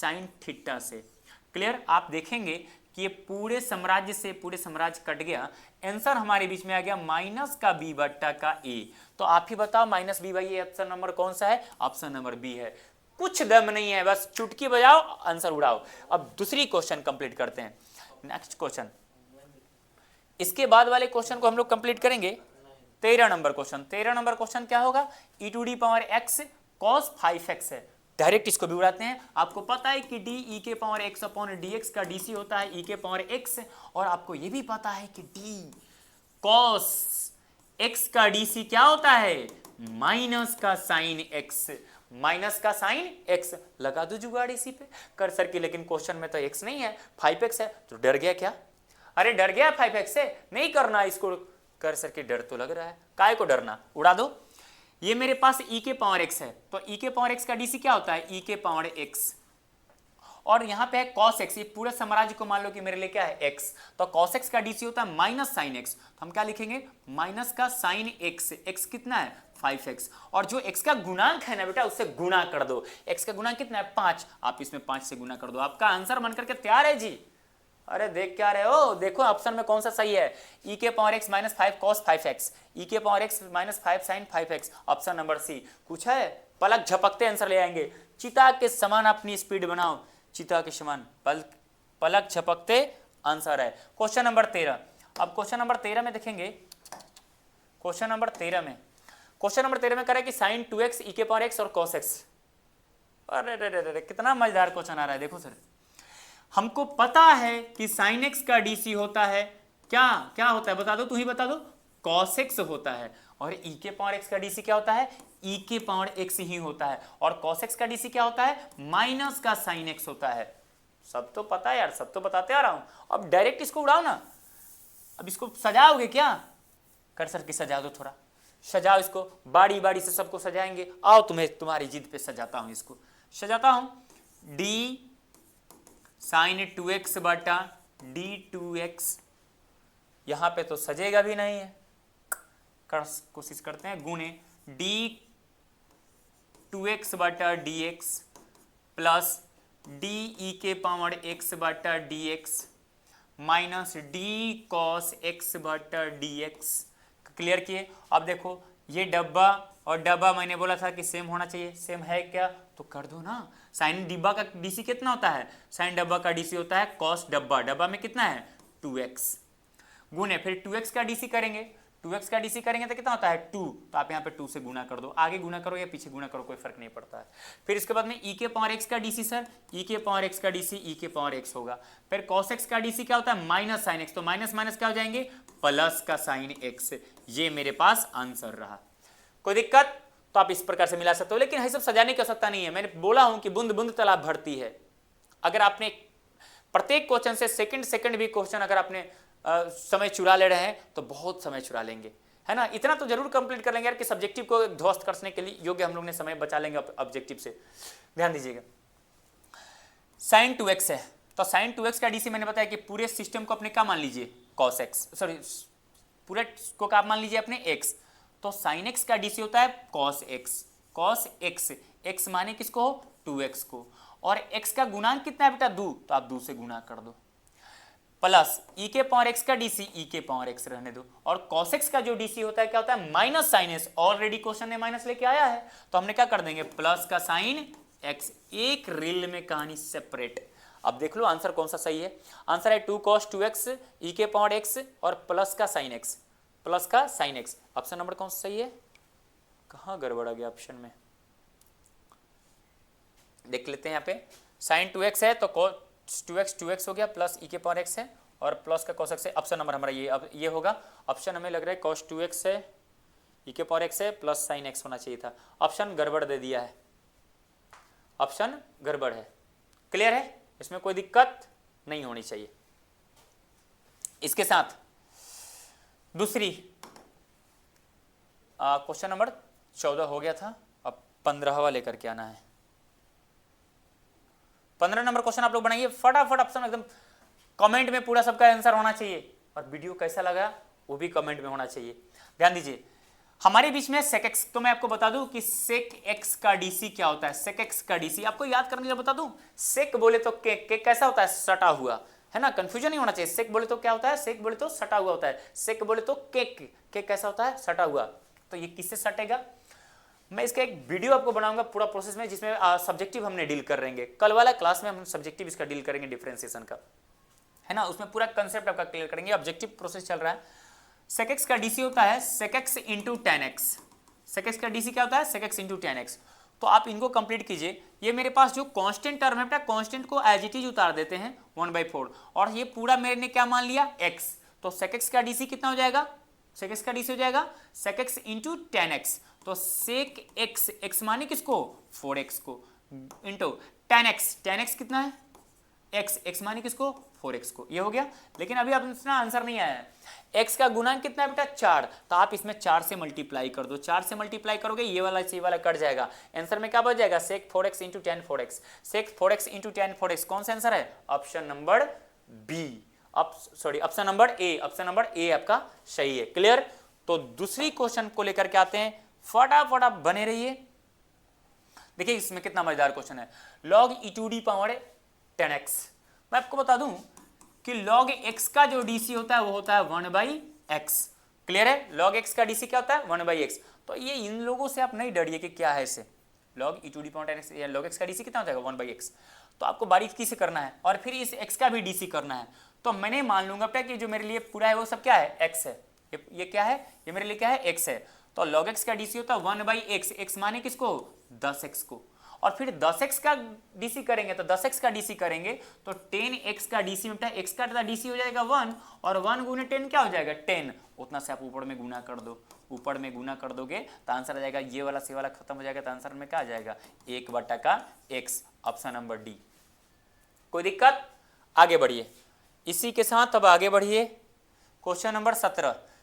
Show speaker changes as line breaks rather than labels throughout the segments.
Sine theta से। Clear? आप देखेंगे कि ये पूरे साम्राज्य से पूरे साम्राज्य कट गया, आंसर हमारे बीच में आ गया माइनस का बी बट्टा का ए। तो आप ही बताओ minus B by A option number कौन सा है? ऑप्शन नंबर बी है। कुछ दम नहीं है, बस चुटकी बजाओ आंसर उड़ाओ। अब दूसरी क्वेश्चन कंप्लीट करते हैं। नेक्स्ट क्वेश्चन, इसके बाद वाले क्वेश्चन को हम लोग कंप्लीट करेंगे। 13 नंबर क्वेश्चन। 13 नंबर क्वेश्चन क्या होगा? e to the power x cos 5x है। डायरेक्ट इसको भी उड़ाते हैं। आपको पता है कि डी ई के power x upon d x का डीसी होता है ई के पावर x, और आपको यह भी पता है कि डी cos x का डीसी क्या होता है? माइनस का साइन x, माइनस का साइन x। लगा दो जुगाड़ इसी पे कर्सर की, लेकिन क्वेश्चन में तो x नहीं है 5x है, तो डर गया क्या? अरे डर गया 5x से? नहीं करना इसको कर्सर की, डर तो लग रहा है, काय को डरना, उड़ा दो। ये मेरे पास e के पावर x है, तो e के पावर x का डीसी क्या होता है? e के पावर x, और यहाँ पे है cos x। ये पूरे साम्राज्य को मान लो कि मेरे लिए क्या है? x, तो cos x का डीसी होता है माइनस साइन x, तो हम क्या लिखेंगे? माइनस का साइन x। x कितना है? 5x, और जो x का गुणांक है ना बेटा, उससे गुणा कर दो। x का गुणांक कितना है? 5, आप इसमें 5 से गुणा कर दो, आपका आंसर बनकर के तैयार है जी। अरे देख क्या रहे हो? देखो ऑप्शन में कौन सा सही है? e के power x minus 5 cos 5x, e के power x minus 5 sine 5x, option number C. कुछ है? पलक झपकते आंसर ले आएंगे। चिता के समान अपनी स्पीड बनाओ, चिता के समान पलक झपकते आंसर है। Question number 13। अब क्वेश्चन नंबर 13 में देखेंगे, क्वेश्चन नंबर 13 में करें कि साइन 2x e के पावर x और cos x। अरे कितना मजेदार क्वेश्चन आ रहा है, देखो सर। हमको पता है कि sin x का डीसी होता है क्या होता है? बता दो, तू ही बता दो। cos x होता है। और e के पावर x का डीसी क्या होता है? e के पावर x ही होता है। और cos x का डीसी क्या होता है? माइनस का sin x होता है। सब तो पता है यार, सब तो बताते आ रहा हूं। अब डायरेक्ट इसको उड़ाओ ना। अब इसको सजाओगे क्या? कर्सर की सजा दो, थोड़ा सजाओ इसको, बारी बारी से सबको सजाएंगे। आओ तुम्हें तुम्हारी जिद पे सजाता हूं, इसको सजाता हूं। d साइन 2x बटा d2x, यहां पे तो सजेगा भी नहीं है, कोशिश करते हैं। गुणे d2x बटा dx प्लस d e के पावर x बटा dx minus d cos x बटा dx। क्लियर किए? अब देखो ये डब्बा और डब्बा मैंने बोला था कि सेम होना चाहिए, सेम है क्या? तो कर दो ना। साइन डिब्बा का डीसी कितना होता है? साइन डब्बा का डीसी होता है कॉस डब्बा, डब्बा में कितना है? 2x, गुने फिर 2x का डीसी करेंगे, 2x का डीसी करेंगे तो कितना होता है? 2, तो आप यहाँ पे 2 से गुना कर दो, आगे गुना करो या पीछे गुना करो कोई फर्क नहीं पड़ता है। फिर इसके बाद में e के पावर x का डीसी, सर e के पावर x का डीसी e के पावर x होगा। फिर cos x का डीसी क्या होता है? माइनस साइन x, तो माइनस माइनस क्या हो जाएंगे? प्लस का साइन x। ये मेरे पास आंसर रहा। कोई दिक्कत? तो आप इस प्रकार से मिला सकते हो, लेकिन ये सब सजाने की आवश्यकता नहीं है। मैंने बोला हूं कि बूंद बूंद तालाब भरती है। अगर आपने प्रत्येक क्वेश्चन से सेकंड भी क्वेश्चन अगर आपने समय चुरा ले रहे हैं तो बहुत समय चुरा लेंगे, है ना। इतना तो जरूर कंप्लीट कर लेंगे यार कि सब्जेक्टिव को ध्वस्त करने के लिए योग्य हम लोग ने समय बचा लेंगे ऑब्जेक्टिव से। ध्यान दीजिएगा, साइन 2x है, तो साइन 2x का डीसी मैंने बताया कि पूरे सिस्टम को अपने क्या मान लीजिए? cos x, सॉरी पूरे को क्या मान लीजिए अपने x, तो साइन x का डीसी होता है cos x, cos x, x माने किसको? 2x को, और x का गुणांक कितना है बेटा? 2, तो आप 2 से गुणा कर दो, प्लस e के पावर x का डीसी e के पावर x रहने दो, और cos x का जो डीसी होता है क्या होता है? Minus sine x। Already question ने माइनस लेके आया है, तो हमने क्या कर देंगे? प्लस का साइन x। एक रील में कहानी सेपरेट। अब देख लो आंसर कौन सा सही है। आंसर है 2 cos 2x e के पावर x और प्लस का साइन x, प्लस का साइन x। ऑप्शन नंबर कौन सा सही है? कहां गड़बड़ आ गया ऑप्शन में? देख लेते हैं। यहाँ पे साइन 2x है तो cos 2x हो गया, प्लस e के पावर x है और प्लस का cos x है। ऑप्शन नंबर हमारा ये, अब ये होगा। ऑप्शन हमें लग रहा है cos 2x है, e के पावर x है, प्लस साइन x होना चाहिए था। ऑप्शन गड़बड़ दे दिया है, ऑप्शन गड़बड़ है। क्लियर है? इसमें कोई दिक्कत नहीं होनी चाहिए। इसके साथ दूसरी क्वेश्चन नंबर 14 हो गया था, अब 15वां लेकर के आना है। 15 नंबर क्वेश्चन आप लोग बनाइए फटाफट। ऑप्शन एकदम कमेंट में पूरा सबका आंसर होना चाहिए, और वीडियो कैसा लगा वो भी कमेंट में होना चाहिए। ध्यान दीजिए, हमारे बीच में sec x, तो मैं आपको बता दूं कि sec x का dc क्या होता है। sec x का dc आपको याद करने के लिए बता दूं, sec बोले तो केक कैसा होता है, सटा हुआ, है ना, कंफ्यूजन नहीं होना चाहिए। sec बोले तो क्या होता है, sec बोले तो सटा हुआ होता है, sec बोले तो केक कैसा होता है, सटा हुआ। तो ये किससे सटेगा, मैं इसका एक वीडियो आपको बनाऊंगा पूरा प्रोसेस में, जिसमें सब्जेक्टिव हमने डील कर रहेंगे। कल वाला क्लास में हम सब्जेक्टिव इसका डील करेंगे, डिफरेंशिएशन का, है ना, उसमें पूरा कंसेप्ट आपका क्लियर करेंगे। ऑब्जेक्टिव प्रोसेस चल रहा है। sec x का डीसी होता है sec x into tan x. sec x का डीसी क्या होता है, sec x into tan x. तो आप इनको कंप्लीट कीजिए। ये मेरे पास जो कांस्टेंट टर्म है बेटा, कांस्टेंट को एज इट इज उतार देते हैं 1/4, और ये पूरा मेरे ने क्या मान लिया, x। तो sec x का डीसी कितना हो जाएगा, sec x का डीसी हो जाएगा sec x into tan x. तो sec x, x माने किसको, 4x को, इंटू टेन एक्स कितना है, x माने किसको, 4x को। ये हो गया। लेकिन अभी अब इतना आंसर नहीं आया है। x का गुणांक कितना है बेटा, 4, तो आप इसमें 4 से मल्टीप्लाई कर दो। 4 से मल्टीप्लाई करोगे, ये वाला से ये वाला कट जाएगा, आंसर में क्या बच जाएगा, sec 4x into tan 4x। sec 4x into tan 4x कौन सा आंसर है, option number B, option number A, option number A आपका सही है। क्लियर। तो दूसरी क्वेश्चन को लेकर के आते हैं, फटाफट आप बने रहिए। देखिए इसमें कितना मजेदार क्वेश्चन है, log e to the power 10x। मैं आपको बता दूं कि log x का जो डीसी होता है वो होता है 1/x। क्लियर है, log x का डीसी क्या होता है, 1/x। तो ये इन लोगों से आप नहीं डरिए कि क्या है इसे, log e to the power 10x या log x का डीसी कितना होता है 1/x। तो आपको बारीकी से करना है, और फिर इस x का भी डीसी करना है। तो मैंने मान लूंगा बेटा कि जो मेरे लिए पूरा है वो सब क्या है, x है। ये क्या है, ये मेरे लिए क्या है, x है। तो log x का डीसी होता है 1/x, x माने किसको, 10x को। और फिर 10x का डीसी करेंगे, तो 10x का डीसी करेंगे तो 10x का डीसी में बेटा x का डीसी हो जाएगा 1, और 1 गुने 10 क्या हो जाएगा, 10। उतना से आप ऊपर में गुना कर दो, ऊपर में गुना कर दोगे तो आंसर आ जाएगा, ये वाला से वाला खत्म हो जाएगा, तो आंसर में क्या आ जाएगा, 1/x, ऑप्शन नंबर डी। कोई दिक्कत, आगे बढ़िए। इसी के साथ अब आगे बढ़िए, क्वेश्चन नंबर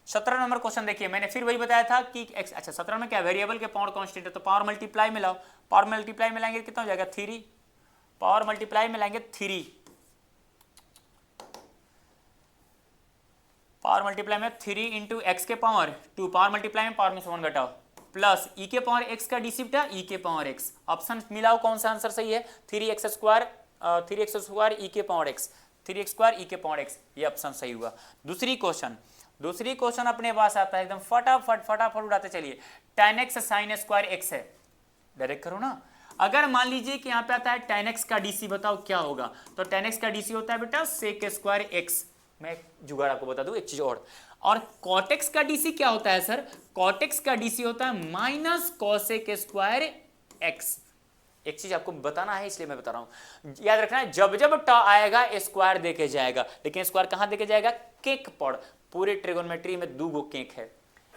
17 नंबर क्वेश्चन देखिए। मैंने फिर वही बताया था कि अच्छा 17 में क्या, वेरिएबल के पावर कांस्टेंट है, तो पावर मल्टीप्लाई में लाओ। पावर मल्टीप्लाई में लाएंगे कितना हो जाएगा, 3। पावर मल्टीप्लाई में लाएंगे 3, पावर मल्टीप्लाई में 3 इंटू एक्स के पावर 2, पावर मल्टीप्लाई में पावर में से 1 घटाओ, प्लस ई के पावर एक्स का डीसी बेटा ई के पावर एक्स। ऑप्शन मिलाओ कौन सा आंसर सही है, 3x² ई के पावर एक्स, 3x² ई के पावर एक्स, ये ऑप्शन सही हुआ। दूसरी क्वेश्चन अपने पास आता है, एकदम फटाफट उड़ाते चलिए। tan x sin square x है, डायरेक्ट करो ना। अगर मान लीजिए कि यहाँ पे आता है tan x का डीसी, बताओ क्या होगा। तो tan x का डीसी होता है बेटा sec स्क्वायर x। मैं जुगाड़ आपको बता दूं एक चीज और cot x का डीसी क्या होता है सर, cot x का डीसी होता है माइनस cosec स्क्वायर x। एक चीज आपको बताना है इसलिए मैं बता रहा हूं, याद रखना है, जब जब ट आएगा स्क्वायर देके जाएगा, लेकिन स्क्वायर कहां देके जाएगा, केक पर। पूरे ट्रिगोनोमेट्री में 2 गो केक है,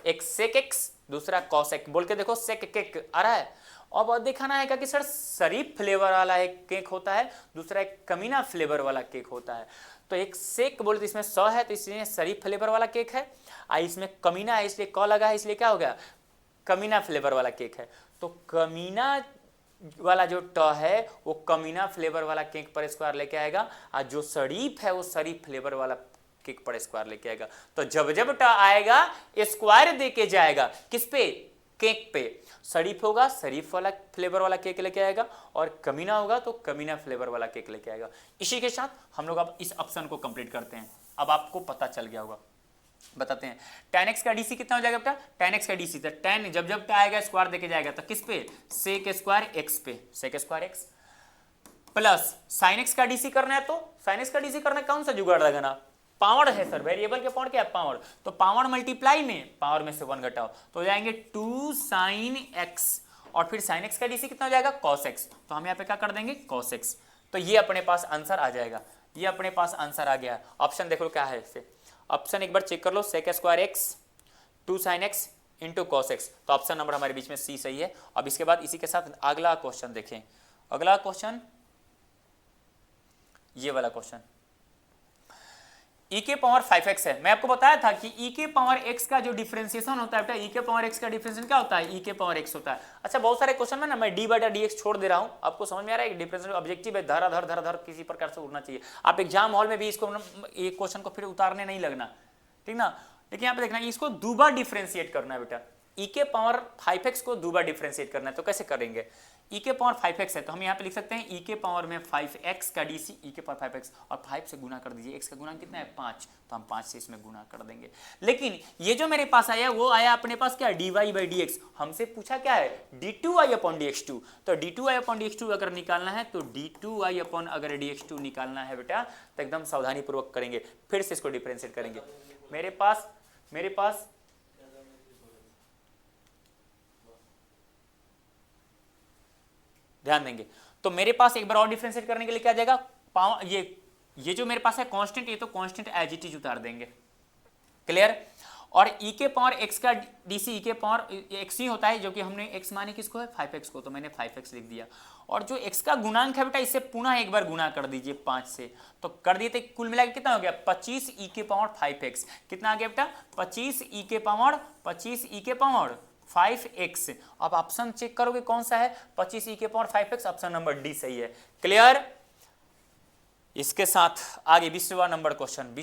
एक सेक एक्स, दूसरा कॉसेक। बोल के देखो, सेक केक आ रहा है। अब दिखाना है कि सर शरीफ फ्लेवर वाला एक केक होता है, दूसरा एक कमीना फ्लेवर वाला केक होता है। तो एक सेक बोले तो इसमें 100 है, तो इसलिए शरीफ फ्लेवर वाला केक है। इसमें कमीना है इसलिए क लगा है, इसलिए क्या हो गया, कमीना फ्लेवर वाला केक है। तो कमीना वाला जो ट है वो कमीना फ्लेवर वाला केक पर स्क्वायर लेके आएगा, और जो शरीफ है वो शरीफ फ्लेवर वाला केक पर स्क्वायर लेके आएगा। तो जब जब ट आएगा स्क्वायर देके जाएगा, किस पे, केक पे। शरीफ होगा शरीफ वाला फ्लेवर वाला केक लेके आएगा, और कमीना होगा तो कमीना फ्लेवर वाला केक लेके आएगा। इसी के साथ हम लोग अब इस ऑप्शन को कंप्लीट करते हैं। अब आपको पता चल गया होगा, बताते हैं। tan x का डीसी कितना हो जाएगा बेटा, tan x का डीसी, तो tan जब जब आएगा स्क्वायर देके जाएगा, तो किस पे, sec स्क्वायर x पे, sec square x, plus sin x का डीसी करना है, तो sin x का डीसी करना है, कौन सा जुगाड़ लगाना, पावर है सर, वेरिएबल के पावर क्या है, पावर। तो पावर मल्टीप्लाई में पावर में से 1 घटाओ, तो हो जाएंगे 2 sin x, और फिर sin x का डीसी कितना हो जाएगा, cos x। तो हम यहाँ पे क्या कर देंगे, cos x। तो ये अपने पास आंसर आ जाएगा, ये अपने पास आंसर आ गया। ऑप्शन देख लो क्या है इससे, ऑप्शन एक बार चेक कर लो, sec square x 2 sin x into cos x। तो ऑप्शन नंबर हमारे बीच में सी सही है। अब इसके बाद इसी के साथ अगला क्वेश्चन देखें। अगला क्वेश्चन ये वाला क्वेश्चन, e के पावर 5x है। मैं आपको बताया था कि e के पावर x का जो डिफरेंशिएशन होता है बेटा, e के पावर x का डिफरेंशिएशन क्या होता है, e के पावर x होता है। अच्छा बहुत सारे क्वेश्चन में ना मैं d/dx छोड़ दे रहा हूं, आपको समझ में आ रहा है, डिफरेंशिएशन ऑब्जेक्टिव है, धर किसी प्रकार से उड़ना चाहिए। आप एग्जाम हॉल में भी इसको एक क्वेश्चन को फिर उतारने नहीं लगना, ठीक ना। लेकिन यहाँ पे देखना, इसको 2 बार डिफरेंशिएट करना है बेटा, e के पावर 5x को 2 बार डिफरेंशिएट करना है, तो कैसे करेंगे? e के पावर 5x है तो हम यहाँ पे लिख सकते हैं e के पावर में 5x का dc, e के पावर 5x और 5 से गुना कर दीजिए, x का गुणा कितना है 5, तो हम 5 से इसमें गुना कर देंगे। लेकिन ये जो मेरे पास आया वो आया अपने पास क्या, dy बाई dx, हमसे पूछा क्या है d2y अपॉन dx2, तो d2y अपॉन dx2 अगर निकालना है तो d2y अपॉन अगर dx2 निकालना है बेटा तो एकदम सावधानी पूर्वक करेंगे, फिर से इसको डिफरेंशिएट करेंगे। मेरे पास ध्यान देंगे तो मेरे पास एक बार और डिफरेंशिएट करने के लिए क्या जाएगा, पावर ये जो मेरे पास है कांस्टेंट, ये तो कांस्टेंट एज इट इज उतार देंगे, क्लियर। और e के पावर x का dc, e के पावर x ही होता है, जो कि हमने x माने किसको है 5x को, तो मैंने 5x लिख दिया। और जो x का गुणांक है बेटा इससे पुनः एक बार गुणा कर दीजिए 5 से, तो कर दिए तो कुल मिला के कितना हो गया 25 e के पावर 5x, कितना आ गया बेटा 25 e के पावर 5x। अब ऑप्शन चेक करोगे कौन सा है 25 e के power 5x, option number D सही है, क्लियर। इसके साथ आगे 20वां नंबर क्वेश्चन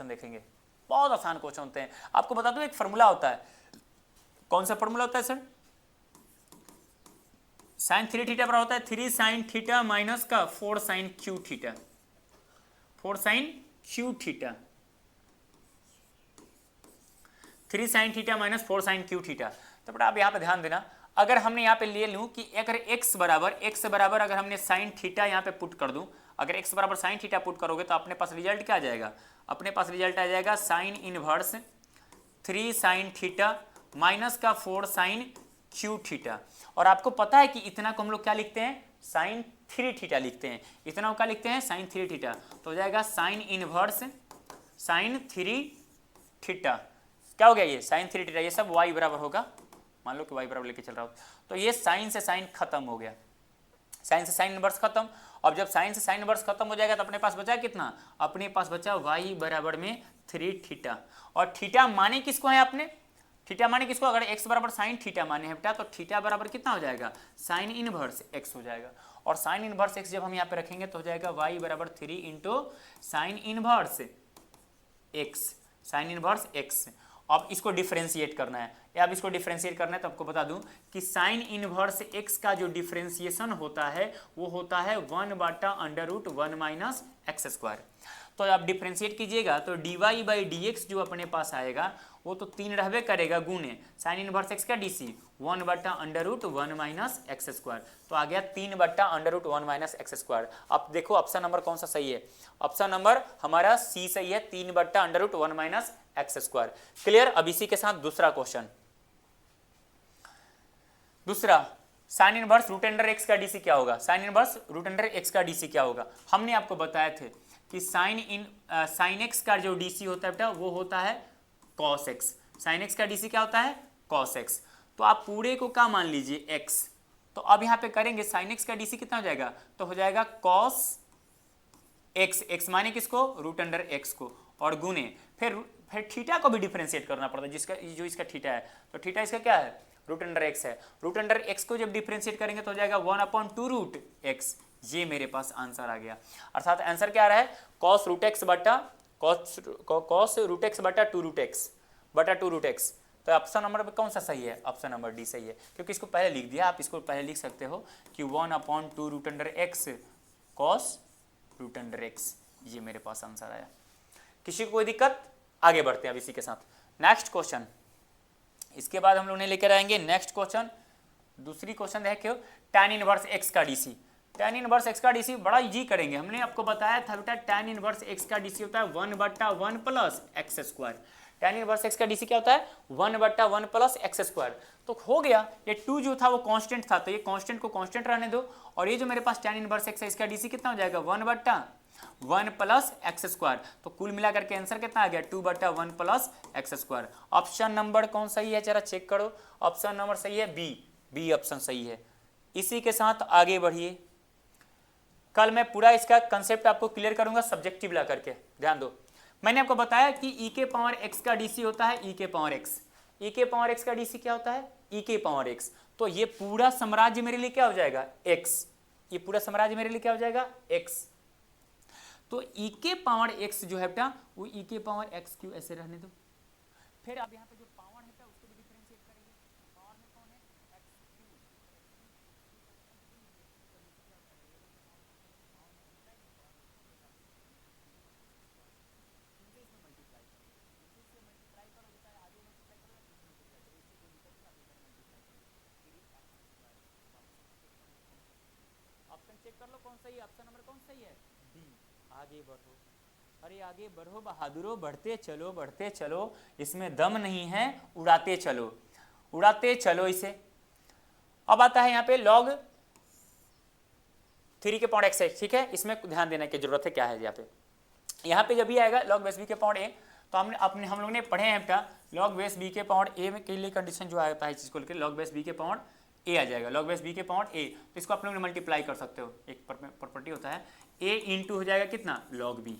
देखेंगे, बहुत आसान क्वेश्चन होते हैं। आपको बता दूं एक फॉर्मूला होता है, कौन सा फॉर्मूला होता है सर, sin 3 थीटा बराबर होता है 3 sin थीटा माइनस का 4 sin Q theta, 4 sin Q theta, 3 sin theta minus 4 sin Q theta. तो बेटा आप यहाँ पे ध्यान देना, अगर हमने यहाँ पे ले लूँ कि अगर x बराबर अगर हमने sin थीटा यहाँ पे पुट कर दूं, अगर x बराबर sin थीटा पुट करोगे तो अपने पास रिजल्ट क्या आ जाएगा, अपने पास रिजल्ट आ जाएगा sine inverse 3 sin theta minus का 4 sin क्यू थीटा। और आपको पता है कि इतना को हम लोग क्या लिखते हैं sin 3 थीटा लिखते हैं, इतना को क्या लिखते हैं sin 3 थीटा, तो हो जाएगा साइन इनवर्स sin 3 थीटा, क्या हो गया ये sin 3 थीटा, ये सब y बराबर होगा, मान लो कि y बराबर लेके चल रहा हो, तो ये साइन से साइन खत्म हो गया, साइन से साइन इनवर्स खत्म। अब जब साइन से साइन इनवर्स खत्म हो जाएगा तो अपने पास बचा कितना, अपने पास बचा y बराबर में 3 थीटा। और थीटा माने किसको है आपने, थीटा माने किसको, अगर x बराबर साइन थीटा माने है बेटा तो थीटा बराबर कितना हो जाएगा साइन इनवर्स x हो जाएगा। और साइन इनवर्स x जब हम यहाँ पे रखेंगे तो हो जाएगा y बराबर 3 into sine inverse x, sine inverse x। अब इसको डिफरेंशिएट करना है, अब इसको डिफरेंशिएट करना है तो आपको बता दूं कि साइन इनवर्स x का जो डिफरेंशिएशन होता है वो होता है 1/√1 माइनस एक्स स्क्वायर। तो आप डिफरेंशिएट कीजिएगा तो dy बाई dx जो अपने पास आएगा वो तो 3 रहबे करेगा गुने साइन इनवर्स x का dc 1/√1 माइनस एक्स स्क्वायर, तो आ गया 3/√1 माइनस एक्स स्क्वायर। अब देखो ऑप्शन नंबर कौन सा सही है, ऑप्शन नंबर हमारा सी सही है, 3/√1 माइनस एक्स स्क्वायर, क्लियर। अब इसी के साथ दूसरा क्वेश्चन, दूसरा sine inverse root under x का डीसी क्या होगा, sine inverse root under x का डीसी क्या होगा। हमने आपको बताए थे कि साइन एक्स का जो डीसी होता है बेटा वो होता है कॉस एक्स, साइन एक्स का डीसी क्या होता है कॉस एक्स। तो आप पूरे को क्या मान लीजिए एक्स, तो अब यहाँ पे करेंगे साइन एक्स का डीसी कितना हो जाएगा, तो हो जाएगा कॉस एक्स, एक्स माने किसको रूट अंडर एक्स को, और गुने फिर थीटा को भी डिफरेंशिएट करना पड़ता है, जिसका जो इसका थीटा है, तो थीटा इसका क्या है रूट अंडर एक्स है, रूट अंडर एक्स को जब डिफरेंशिएट करेंगे तो हो जाएगा 1/2 रूट एक्स, ये मेरे पास आंसर आ गया। अर्थात आंसर क्या आ रहा है कॉस रूट एक्स बटा कॉस रूट एक्स बटा 2 रूट एक्स बटा 2 रूट एक्स। तो ऑप्शन नंबर पे कौन सा सही है, ऑप्शन नंबर डी सही है, क्योंकि इसको पहले लिख दिया, आप इसको पहले लिख सकते हो कि 1/2 root under x cos root under x, ये मेरे पास आंसर आया। किसी को कोई दिक्कत, आगे बढ़ते हैं अब इसी के साथ नेक्स्ट क्वेश्चन। इसके बाद हम लोग ने लेकर आएंगे नेक्स्ट क्वेश्चन, दूसरी क्वेश्चन देखियो tan इनवर्स x का डीसी, tan इनवर्स x का डीसी बड़ा इजी करेंगे। हमने आपको बताया था बेटा tan इनवर्स x का डीसी होता है 1/1 plus x square, tan inverse x का डीसी क्या होता है 1/1 प्लस एक्स स्क्वायर। तो हो गया ये 2 जो था वो कांस्टेंट था, तो ये कांस्टेंट को कांस्टेंट रहने दो, और ये जो मेरे पास tan इनवर्स x है इसका डीसी कितना हो जाएगा 1/1 प्लस एक्स स्क्वायर। तो कुल मिलाकर के आंसर कितना आ गया 2/1 plus x square. Option number कौन सही है जरा चेक करो, ऑप्शन नंबर सही है बी ऑप्शन सही है। इसी के साथ आगे बढ़िए, कल मैं पूरा इसका कंसेप्ट आपको क्लियर करूंगा सब्जेक्टिव ला करके, ध्यान दो। मैंने आपको बताया कि e के पावर x का डीसी होता है e के पावर x, e के पावर x का डीसी क्या होता है e के पावर x। तो ये पूरा साम्राज्य मेरे लिए क्या हो जाएगा x, ये पूरा साम्राज्य मेरे लिए क्या हो जाएगा x। तो e के पावर x जो है बेटा वो e के पावर x क्यों ऐसे रहने दो, फिर आप यहाँ पे जो पावर है उसको कर लो कौन सही है, ऑप्शन नंबर कौन सही है, बी। आगे बढ़ो, अरे आगे बढ़ो बहादुरों, बढ़ते चलो, इसमें दम नहीं है, उड़ाते चलो इसे। अब आता है यहाँ पे log 3 के पावर एक्स है, ठीक है, इसमें ध्यान देने की जरूरत है। क्या है यहाँ पे जब भी आएगा log बेस बी के पावर ए, तो हम लोग ने पढ़े हैं क्या, log बेस बी के पावर ए में के लिए कंडीशन जो आता है इस चीज को लेकर log बेस बी के पावर ए आ जाएगा, log बेस बी के पावर ए, तो इसको आप लोग ने मल्टीप्लाई कर सकते हो, एक प्रॉपर्टी होता है ए इंटू हो जाएगा कितना log बी,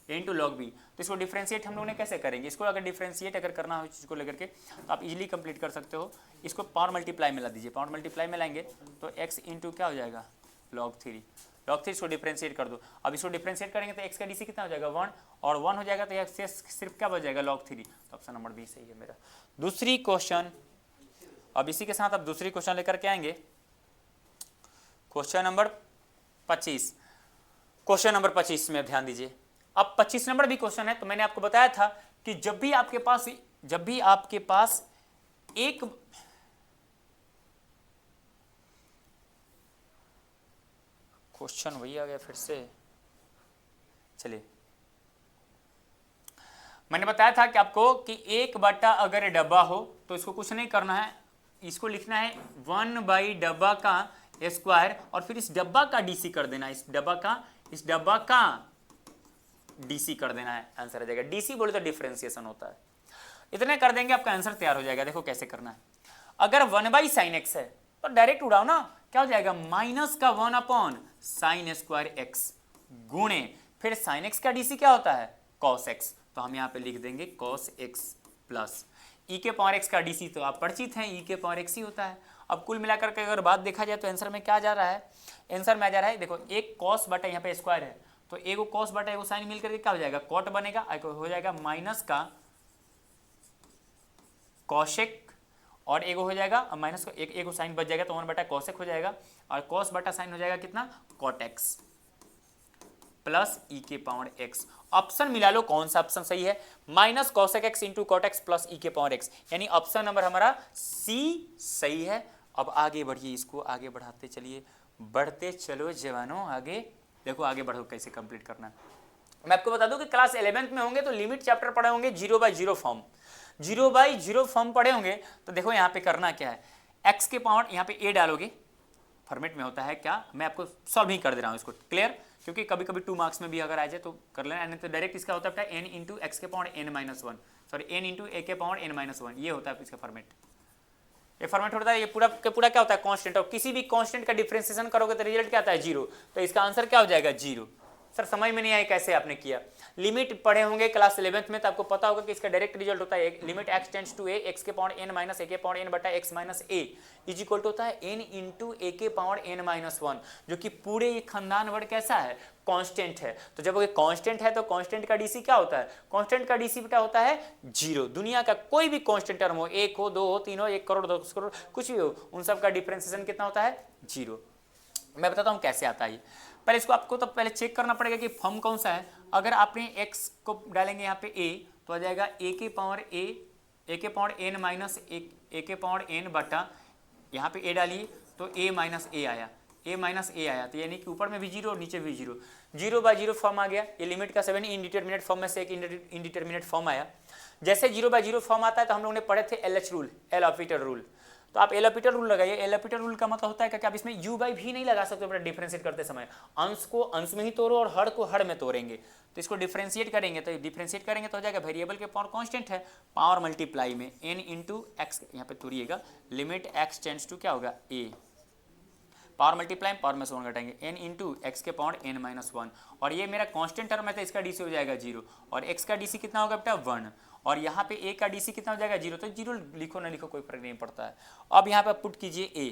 ए इंटू लॉग बी। तो इसको डिफ्रेंशिएट हम लोग ने कैसे करेंगे, इसको अगर डिफ्रेंशिएट अगर करना हो इस चीज़ को लेकर के तो आप इजीली कंप्लीट कर सकते हो। इसको पावर मल्टीप्लाई में ला दीजिए, पावर मल्टीप्लाई में लाएंगे तो x इंटू क्या हो जाएगा log 3, इसको डिफ्रेंशिएट कर दो। अब इसको डिफ्रेंशिएट करेंगे तो x का डीसी कितना हो जाएगा 1, और 1 हो जाएगा तो x सिर्फ क्या बच जाएगा log 3। तो ऑप्शन नंबर बी सही है मेरा। दूसरी क्वेश्चन, अब इसी के साथ अब दूसरी क्वेश्चन लेकर के आएंगे, क्वेश्चन नंबर 25। क्वेश्चन नंबर 25 में ध्यान दीजिए, अब 25 नंबर भी क्वेश्चन है। तो मैंने आपको बताया था कि जब भी आपके पास एक क्वेश्चन वही आ गया फिर से, चलिए मैंने बताया था कि आपको कि एक बटा अगर डब्बा हो तो इसको कुछ नहीं करना है, इसको लिखना है 1 बाई डब्बा का स्क्वायर, और फिर इस डब्बा का डीसी कर देना, इस डब्बा का डीसी कर देना है, आंसर आ जाएगा। डीसी बोले तो डिफरेंशिएशन होता है, इतने कर देंगे आपका आंसर तैयार हो जाएगा। देखो कैसे करना है, अगर 1 बाई साइन एक्स है तो डायरेक्ट उड़ाओ ना, क्या हो जाएगा माइनस का 1 अपॉन साइन स्क्वायर एक्स गुणे फिर साइन एक्स का डीसी क्या होता है कॉस एक्स, तो हम यहाँ पे लिख देंगे कॉस एक्स प्लस ई के पावर एक्स का डीसी तो आप परिचित हैं, ई के पावर एक्स ही होता है। अब कुल मिलाकर के अगर बात देखा जाए तो आंसर में क्या जा रहा है, आंसर में आ जा रहा है देखो एक कॉस बटा यहाँ पे स्क्वायर है तो एगो कॉस बटा एगो साइन मिलकर के क्या हो जाएगा कॉट बनेगा, हो जाएगा माइनस का कॉशेक, और एगो हो जाएगा माइनस का एगो साइन बच जाएगा तो 1 बटा कॉशेक हो जाएगा, और कॉस बटा साइन हो जाएगा कितना कॉट एक्स प्लस ई के पावर एक्स। ऑप्शन मिला लो कौन सा ऑप्शन सही है, minus cosec x into cot x plus e के पावर एक्स, यानी ऑप्शन नंबर हमारा सी सही है। अब आगे बढ़िए, इसको आगे बढ़ाते चलिए, बढ़ते चलो जवानों आगे, देखो आगे बढ़ो कैसे कंप्लीट करना है। मैं आपको बता दूं कि क्लास 11th में होंगे तो लिमिट चैप्टर पढ़े होंगे 0/0 फॉर्म, 0/0 फॉर्म पढ़े होंगे। तो देखो यहाँ पे करना क्या है, एक्स के पावर यहाँ पे ए डालोगे, फॉर्मेट में होता है क्या, मैं आपको सॉल्व ही कर दे रहा हूँ इसको, क्लियर, क्योंकि कभी कभी 2 मार्क्स में भी अगर आ जाए तो कर लेना, नहीं तो डायरेक्ट इसका होता है एन इंटू एक्स के power n-1, sorry n into a के पावर n-1, ये होता है इसका फॉर्मेट। ये फॉर्मेट होता है, ये पूरा के पूरा क्या होता है कांस्टेंट, और किसी भी कांस्टेंट का डिफरेंशिएशन करोगे तो रिजल्ट क्या आता है 0, तो इसका आंसर क्या हो जाएगा 0। सर समझ में नहीं आया कैसे आपने किया, लिमिट पढ़े होंगे क्लास 11th में तो आपको पता होगा कि इसका डायरेक्ट रिजल्ट होता है limit x tends to a x के पावर n माइनस a के पावर n बटा x minus a is equal to होता है n इंटू a के पावर n-1, जो कि पूरे ये खानदान वर्ड कैसा है कांस्टेंट है। तो जब वो कांस्टेंट है तो कांस्टेंट का डीसी क्या होता है, कांस्टेंट का डीसी बेटा होता है 0। दुनिया का कोई भी कांस्टेंट टर्म हो, 1 हो 2 हो 3 हो 1 करोड़ 10 करोड़ कुछ भी हो, उन सब का डिफरेंशिएशन कितना होता है 0। मैं बताता हूँ कैसे आता है, पहले इसको आपको तो पहले चेक करना पड़ेगा कि फॉर्म कौन सा है। अगर आपने x को डालेंगे यहाँ पे a तो आ जाएगा a के पावर n माइनस a के पावर n बटा, यहाँ पे a डालिए तो a माइनस a आया, तो यानी कि ऊपर में भी 0 और नीचे भी 0, 0/0 फॉर्म आ गया। ये लिमिट का 7 इनडिटरमिनेट फॉर्म में से एक इनडिटरमिनेट फॉर्म आया। जैसे 0/0 फॉर्म आता है तो हम लोगों ने पढ़े थे LH रूल, एल ऑपिटल रूल, तो आप एल ऑपिटल रूल लगाइए। एल ऑपिटल रूल का मतलब होता है कि आप इसमें u बाई भी नहीं लगा सकते बेटा डिफरेंशिएट करते समय, अंश को अंश में ही तोड़ो और हर को हर में तोड़ेंगे, तो इसको डिफरेंशिएट करेंगे तो डिफरेंशिएट करेंगे तो हो जाएगा वेरिएबल के पावर कांस्टेंट है, पावर मल्टीप्लाई में n इंटू एक्स, यहाँ पे तोड़िएगा लिमिट x टेंड्स टू क्या होगा a, पावर मल्टीप्लाई पावर में से 1 घटाएंगे n इंटू एक्स के पावर n-1, और ये मेरा कांस्टेंट टर्म है तो इसका डीसी हो जाएगा 0, और x का डीसी कितना होगा बेटा 1, और यहाँ पे a का डीसी कितना हो जाएगा 0, तो 0 लिखो ना लिखो कोई फर्क नहीं पड़ता है। अब यहाँ पे पुट कीजिए a,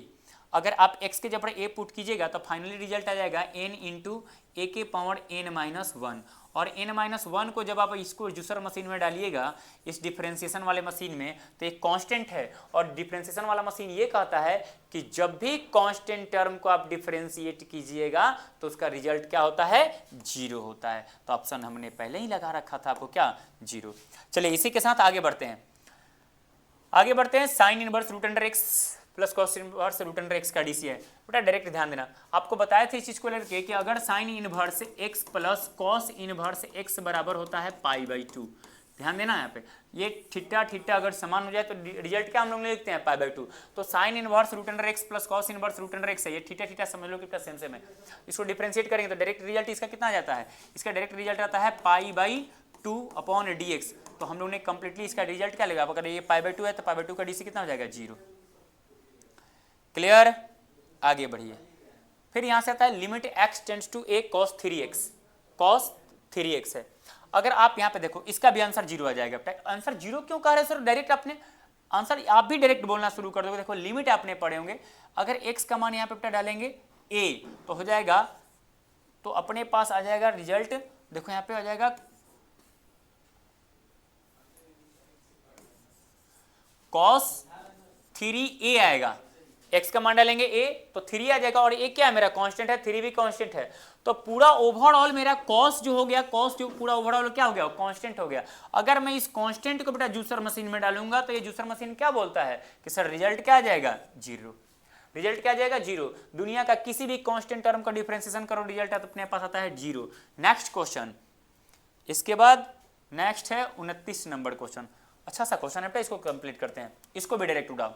अगर आप x के जब a पुट कीजिएगा तो फाइनली रिजल्ट आ जाएगा n इंटू ए के पावर n-1, और n-1 को जब आप इसको जूसर मशीन में डालिएगा इस डिफरेंशिएशन वाले मशीन में तो एक कांस्टेंट है, और डिफरेंशिएशन वाला मशीन ये कहता है कि जब भी कांस्टेंट टर्म को आप डिफरेंशिएट कीजिएगा तो उसका रिजल्ट क्या होता है 0 होता है। तो ऑप्शन हमने पहले ही लगा रखा था आपको क्या 0। चलिए इसी के साथ आगे बढ़ते हैं, sine inverse root under x plus cos inverse root under x का डीसी है। बेटा डायरेक्ट ध्यान देना, आपको बताया था इस चीज को लेकर कि अगर sine inverse x plus cos inverse x बराबर होता है π/2, ध्यान देना यहाँ पे, ये थीटा थीटा अगर समान हो जाए तो रिजल्ट क्या हम लोग लिखते हैं π/2। तो sine inverse root under x plus cos inverse root under x है, ये थीटा थीटा समझ लो कितना सेम सेम है। इसको डिफरेंशिएट करेंगे तो डायरेक्ट रिजल्ट इसका कितना आ जाता है, इसका डायरेक्ट रिजल्ट आता है π/2 अपॉन dx। तो हम लोग ने कंप्लीटली इसका रिजल्ट क्या लेगा, अगर ये π/2 है तो π/2 का डीसी कितना हो जाएगा 0। क्लियर, आगे बढ़िए। फिर यहां से आता है limit x tends to a cos 3x, cos 3x है। अगर आप यहाँ पे देखो इसका भी आंसर 0 आ जाएगा। आंसर 0 क्यों कह रहे हैं सर, डायरेक्ट अपने आंसर आप भी डायरेक्ट बोलना शुरू कर दोगे। देखो लिमिट आपने पढ़े होंगे, अगर x का मान यहाँ पे डालेंगे a तो हो जाएगा, तो अपने पास आ जाएगा रिजल्ट, देखो यहाँ पे आ जाएगा cos 3a आएगा, x का मान डालेंगे a तो 3 आ जाएगा, और a क्या है मेरा कांस्टेंट है, 3 भी कांस्टेंट है। तो पूरा ओवरऑल मेरा cos जो हो गया, cos जो पूरा ओवरऑल क्या हो गया, कांस्टेंट हो गया। अगर मैं इस कांस्टेंट को बेटा जूसर मशीन में डालूंगा तो ये जूसर मशीन क्या बोलता है कि सर रिजल्ट क्या आ जाएगा 0, रिजल्ट क्या आ जाएगा 0। दुनिया का किसी भी कांस्टेंट टर्म का डिफरेंशिएशन करो रिजल्ट अपने पास आता है 0। नेक्स्ट क्वेश्चन, इसके बाद नेक्स्ट है 29 नंबर क्वेश्चन। अच्छा सा क्वेश्चन है बेटा, इसको कंप्लीट करते हैं, इसको भी डायरेक्ट उठाओ।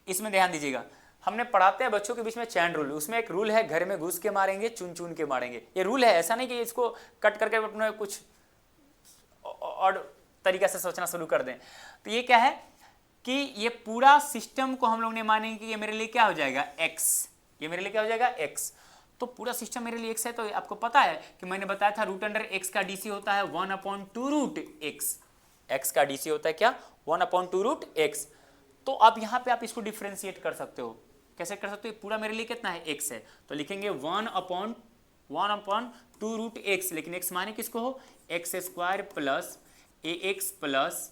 इसमें ध्यान दीजिएगा, हमने पढ़ाते हैं बच्चों के बीच में चैन रूल, उसमें एक रूल है घर में घुस के मारेंगे चुन चुन के मारेंगे। ये रूल है, ऐसा नहीं कि इसको कट करके अपने कुछ और तरीका से सोचना शुरू कर दें। तो ये क्या है कि ये पूरा सिस्टम को हम लोग ने मानेंगे कि ये मेरे लिए क्या हो जाएगा x, ये मेरे लिए क्या हो जाएगा x। तो पूरा सिस्टम मेरे लिए x है। तो आपको पता है कि मैंने बताया था रूट अंडर x का डीसी होता है 1/2 रूट x, x का डीसी होता है क्या 1/2 रूट x। तो अब यहाँ पे आप इसको डिफरेंशिएट कर सकते हो, कैसे कर सकते हो, पूरा मेरे लिए कितना है x है, तो लिखेंगे 1/2 रूट x, लेकिन x माने किसको हो, x square plus ax plus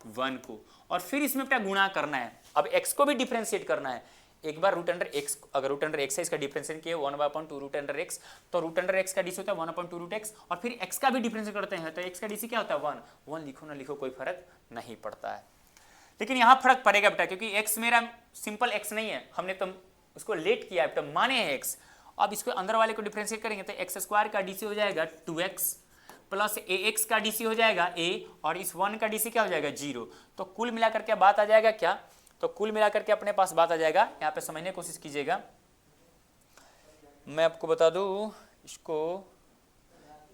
1 को, और फिर इसमें बेटा गुणा करना है। अब x को भी डिफरेंशिएट करना है, एक बार रूट अंडर x, अगर रूट अंडर x है इसका डिफरेंशिएट किया 1/2 रूट अंडर x, तो रूट अंडर x का डीसी होता है 1/2 रूट x, और फिर x का भी डिफरेंशिएट करते हैं तो x का डीसी क्या होता है 1 लिखो ना लिखो कोई फर्क नहीं पड़ता है। लेकिन यहाँ फर्क पड़ेगा बेटा, क्योंकि x मेरा सिंपल x नहीं है, हमने तो उसको लेट किया है, तो माने है x। अब इसको अंदर वाले को डिफरेंशिएट करेंगे तो x स्क्वायर का डीसी हो जाएगा 2x प्लस ax का डीसी हो जाएगा a, और इस 1 का डीसी क्या हो जाएगा 0। तो कुल मिलाकर के बात आ जाएगा क्या, तो कुल मिलाकर के अपने पास बात आ जाएगा, यहाँ पे समझने की कोशिश कीजिएगा। मैं आपको बता दूं इसको,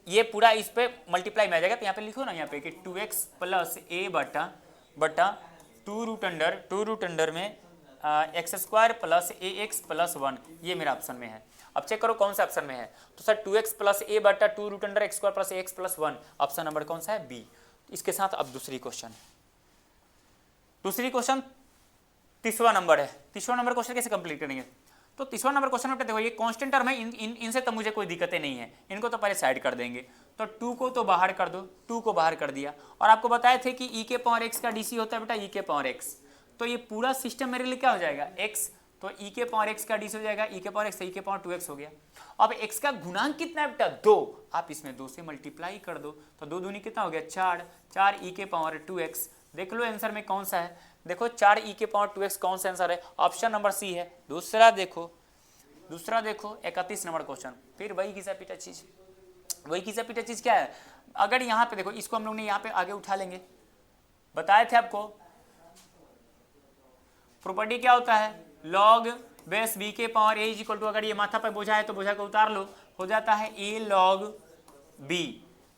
ये पूरा इस पे मल्टीप्लाई में आ जाएगा, तो यहाँ पे लिखो ना यहाँ पे कि 2x प्लस a बटा 2 रूट अंडर में x square plus ax plus 1, ये मेरा ऑप्शन में है। अब चेक करो कौन सा ऑप्शन में है, तो सर 2x प्लस a बटा 2 root under x square plus ax plus 1, option number कौन सा है बी। इसके साथ अब दूसरी क्वेश्चन तीसरा नंबर है। तीसरा नंबर क्वेश्चन कैसे कंप्लीट करेंगे, तो तीसरा नंबर क्वेश्चन में देखो ये कांस्टेंट टर्म है, इनसे तो मुझे कोई दिक्कतें नहीं है, इनको तो पहले साइड कर देंगे। तो 2 को तो बाहर कर दो, 2 को बाहर कर दिया, और आपको बताए थे कि e के पावर x का डीसी होता है बेटा e के पावर x, तो ये पूरा सिस्टम मेरे लिए क्या हो जाएगा x, तो e के पावर x का डीसी हो जाएगा e के पावर x, e के पावर 2x हो गया। अब x का गुणांक कितना है बेटा 2, आप इसमें 2 से मल्टीप्लाई कर दो, तो 2 दूनी कितना हो गया 4 e के पावर 2x। देख लो आंसर में कौन सा है, देखो 4 e के पावर 2x कौन सा आंसर है, ऑप्शन नंबर सी है। दूसरा देखो 31 नंबर क्वेश्चन, फिर वही घिसा पीटा चीज क्या है, अगर यहाँ पे देखो इसको हम लोग ने यहाँ पे आगे उठा लेंगे, बताए थे आपको प्रॉपर्टी क्या होता है, लॉग बेस b के power a is equal to, अगर ये माथा पे बोझा है तो बोझा को उतार लो, हो जाता है a log b,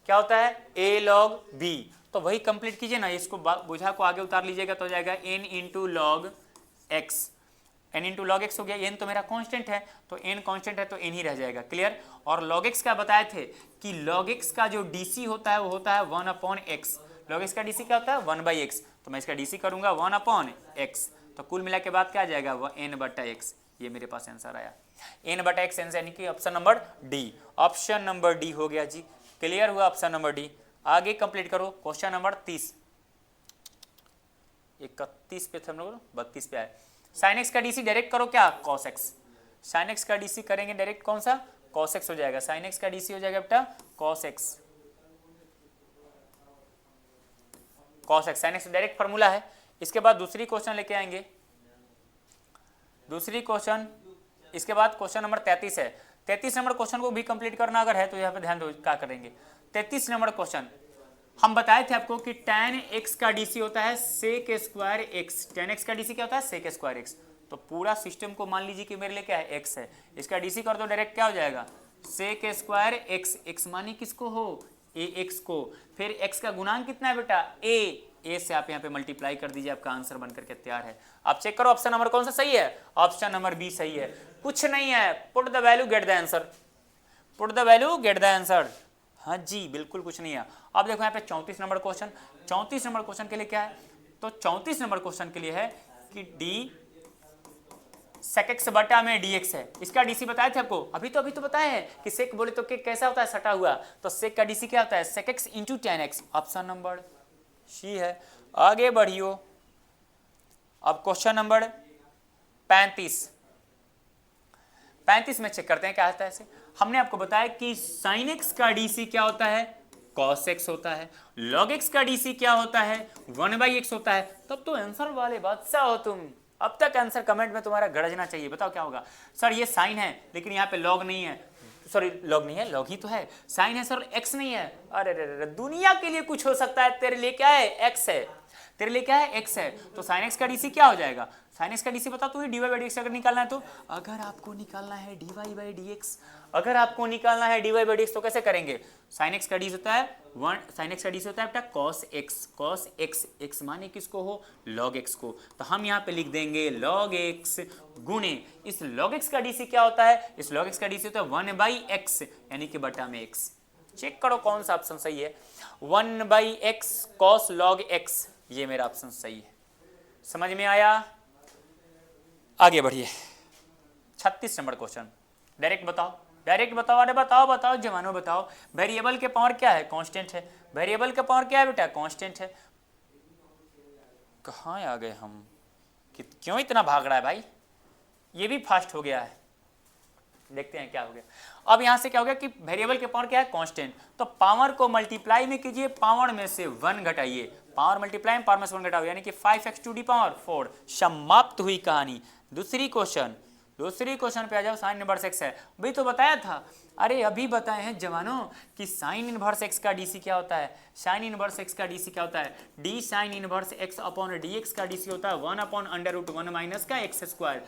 क्या होता है a log b। तो वही कंप्लीट कीजिए ना, इसको बोझा को आगे उतार लीजिएगा तो हो जाएगा n into log x, n into log x हो गया, n तो मेरा कांस्टेंट है तो n कांस्टेंट है तो n ही रह जाएगा। क्लियर, और log x का बताए थे कि log x का जो dc होता है वो होता है 1/x, log x का dc क्या होता है 1/x, तो मैं इसका dc करूंगा 1/x, तो कुल मिला के बाद क्या आ जाएगा वो n/x, ये मेरे पास आंसर आया n/x, यानी कि option number D, option number D हो गया जी। क्लियर हुआ ऑप्शन नंबर डी। आगे कंप्लीट करो क्वेश्चन नंबर 30, 31 पे थे हम लोग, 32 पे आए। साइन एक्स का डीसी डायरेक्ट करो क्या कॉस एक्स, साइन एक्स का डीसी करेंगे डायरेक्ट कौन सा कॉस एक्स हो जाएगा, साइन एक्स का डीसी हो जाएगा बेटा cos x, sine x direct formula है। इसके बाद दूसरी क्वेश्चन लेके आएंगे, दूसरी क्वेश्चन, इसके बाद क्वेश्चन नंबर 33 है। 33 नंबर क्वेश्चन को भी कंप्लीट करना अगर है तो यहाँ पे ध्यान दो क्या करेंगे। 33 नंबर क्वेश्चन हम बताए थे आपको कि tan x का डीसी होता है sec square x। tan x का डीसी क्या होता है? sec square x। तो पूरा सिस्टम को मान लीजिए कि मेरे लिए क्या है? x है। इसका डीसी कर दो डायरेक्ट, क्या हो जाएगा? sec square x। x माने किसको हो? ax को। फिर x का गुणांक कितना है बेटा? a से आप यहाँ पे मल्टीप्लाई कर दीजिए, आपका आंसर बनकर के तैयार है। आप चेक करो ऑप्शन नंबर कौन सा सही है? ऑप्शन नंबर बी सही है, कुछ नहीं है। Put the value get the answer, put the value get the answer. हाँ जी, बिल्कुल कुछ नहीं है। अब देखो यहाँ पे 34 नंबर क्वेश्चन। 34 नंबर क्वेश्चन के लिए क्या है? तो 34 नंबर क्वेश्चन के लिए है कि डी सेक एक्स बटा में डी एक्स है। इसका डीसी बताए थे आपको, अभी तो बताए हैं कि सेक बोले तो कैसा होता है? सटा हुआ। तो सेक का डीसी क्या होता है? Sec x into tan x. Option number C है। आगे बढ़ियो। अब क्वेश्चन नंबर 35 में चेक करते हैं क्या आता है ऐसे। हमने आपको बताया कि साइन एक्स का डीसी क्या होता है? कॉस एक्स होता है। लॉग एक्स का डीसी क्या होता है? 1/x होता है। तब तो आंसर वाले बादशाह हो तुम। अब तक आंसर कमेंट में तुम्हारा गरजना चाहिए। बताओ क्या होगा? सर ये साइन है लेकिन यहाँ पे लॉग नहीं है। सॉरी लॉग नहीं है, लॉग ही तो है। साइन है सर, एक्स नहीं है। अरे दुनिया के लिए कुछ हो सकता है, तेरे लिए क्या है? एक्स है। तेरे लिए क्या है? एक्स है। तो साइन एक्स का डीसी क्या हो जाएगा? साइन एक्स का डीसी बता तू ही, dy बाई डी एक्स अगर निकालना है तो। अगर आपको निकालना है dy बाई डी एक्स, अगर आपको निकालना है dy बाई डी एक्स तो कैसे करेंगे? साइन एक्स का डीसी होता है साइन एक्स का डीसी होता है बेटा cos x. Cos x, x माने किसको हो? लॉग एक्स को। तो हम यहाँ पे लिख देंगे लॉग एक्स गुणे इस लॉग एक्स का डीसी क्या होता है? इस लॉग एक्स का डीसी होता है 1/x यानी कि बटा में x। चेक करो कौन सा ऑप्शन सही है। 1/x कॉस लॉग x, ये मेरा ऑप्शन सही है। समझ में आया? आगे बढ़िए। 36 नंबर क्वेश्चन, डायरेक्ट बताओ, डायरेक्ट बताओ। अरे बताओ जवानों बताओ। वेरिएबल के पावर क्या है? कांस्टेंट है। वेरिएबल का पावर क्या है बेटा? कांस्टेंट है। कहाँ आ गए हम? क्यों इतना भाग रहा है भाई? ये भी फास्ट हो गया है। देखते हैं क्या हो गया। अब यहां से क्या हो गया कि वेरिएबल के पावर क्या है? कांस्टेंट। तो पावर को मल्टीप्लाई में कीजिए, पावर में से 1 घटाइए। पावर मल्टीप्लाई में पावर में से 1 घटाओ यानी कि 5x टू दी पावर 4। समाप्त हुई कहानी। दूसरी क्वेश्चन पे आ जाओ। साइन इनवर्स एक्स है, अभी तो बताया था। अरे अभी बताए हैं जवानों कि साइन इनवर्स एक्स का डीसी क्या होता है? साइन इनवर्स एक्स का डीसी क्या होता है? D sine inverse x upon d x का डीसी होता है 1/√1 माइनस का एक्स स्क्वायर।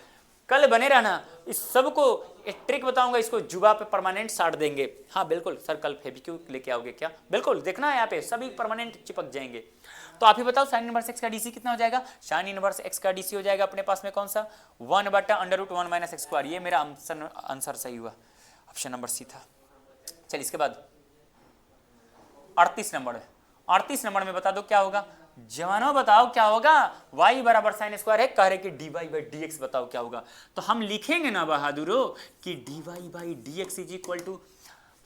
कल बने रहना, इस सब को एक ट्रिक बताऊंगा, इसको जुबा पे परमानेंट साट देंगे। हाँ बिल्कुल सर, कल फेविक्विक लेके आओगे क्या? बिल्कुल देखना है, यहाँ पे सभी परमानेंट चिपक जाएंगे। तो आप ही बताओ साइन इनवर्स एक्स का डीसी कितना हो जाएगा? साइन इनवर्स एक्स का डीसी हो जाएगा अपने पास में कौन सा? 1/√1 माइनस एक्स स्क्वायर। ये मेरा आंसर सही हुआ, ऑप्शन नंबर सी था। चल इसके बाद 38 नंबर है। 38 नंबर में बता दो क्या होगा? जवानों बताओ क्या होगा? y बराबर साइन स्क्वायर है, कह रहे कि dy बाई डी एक्स बताओ क्या होगा? तो हम लिखेंगे ना बहादुरो कि dy by d x is equal to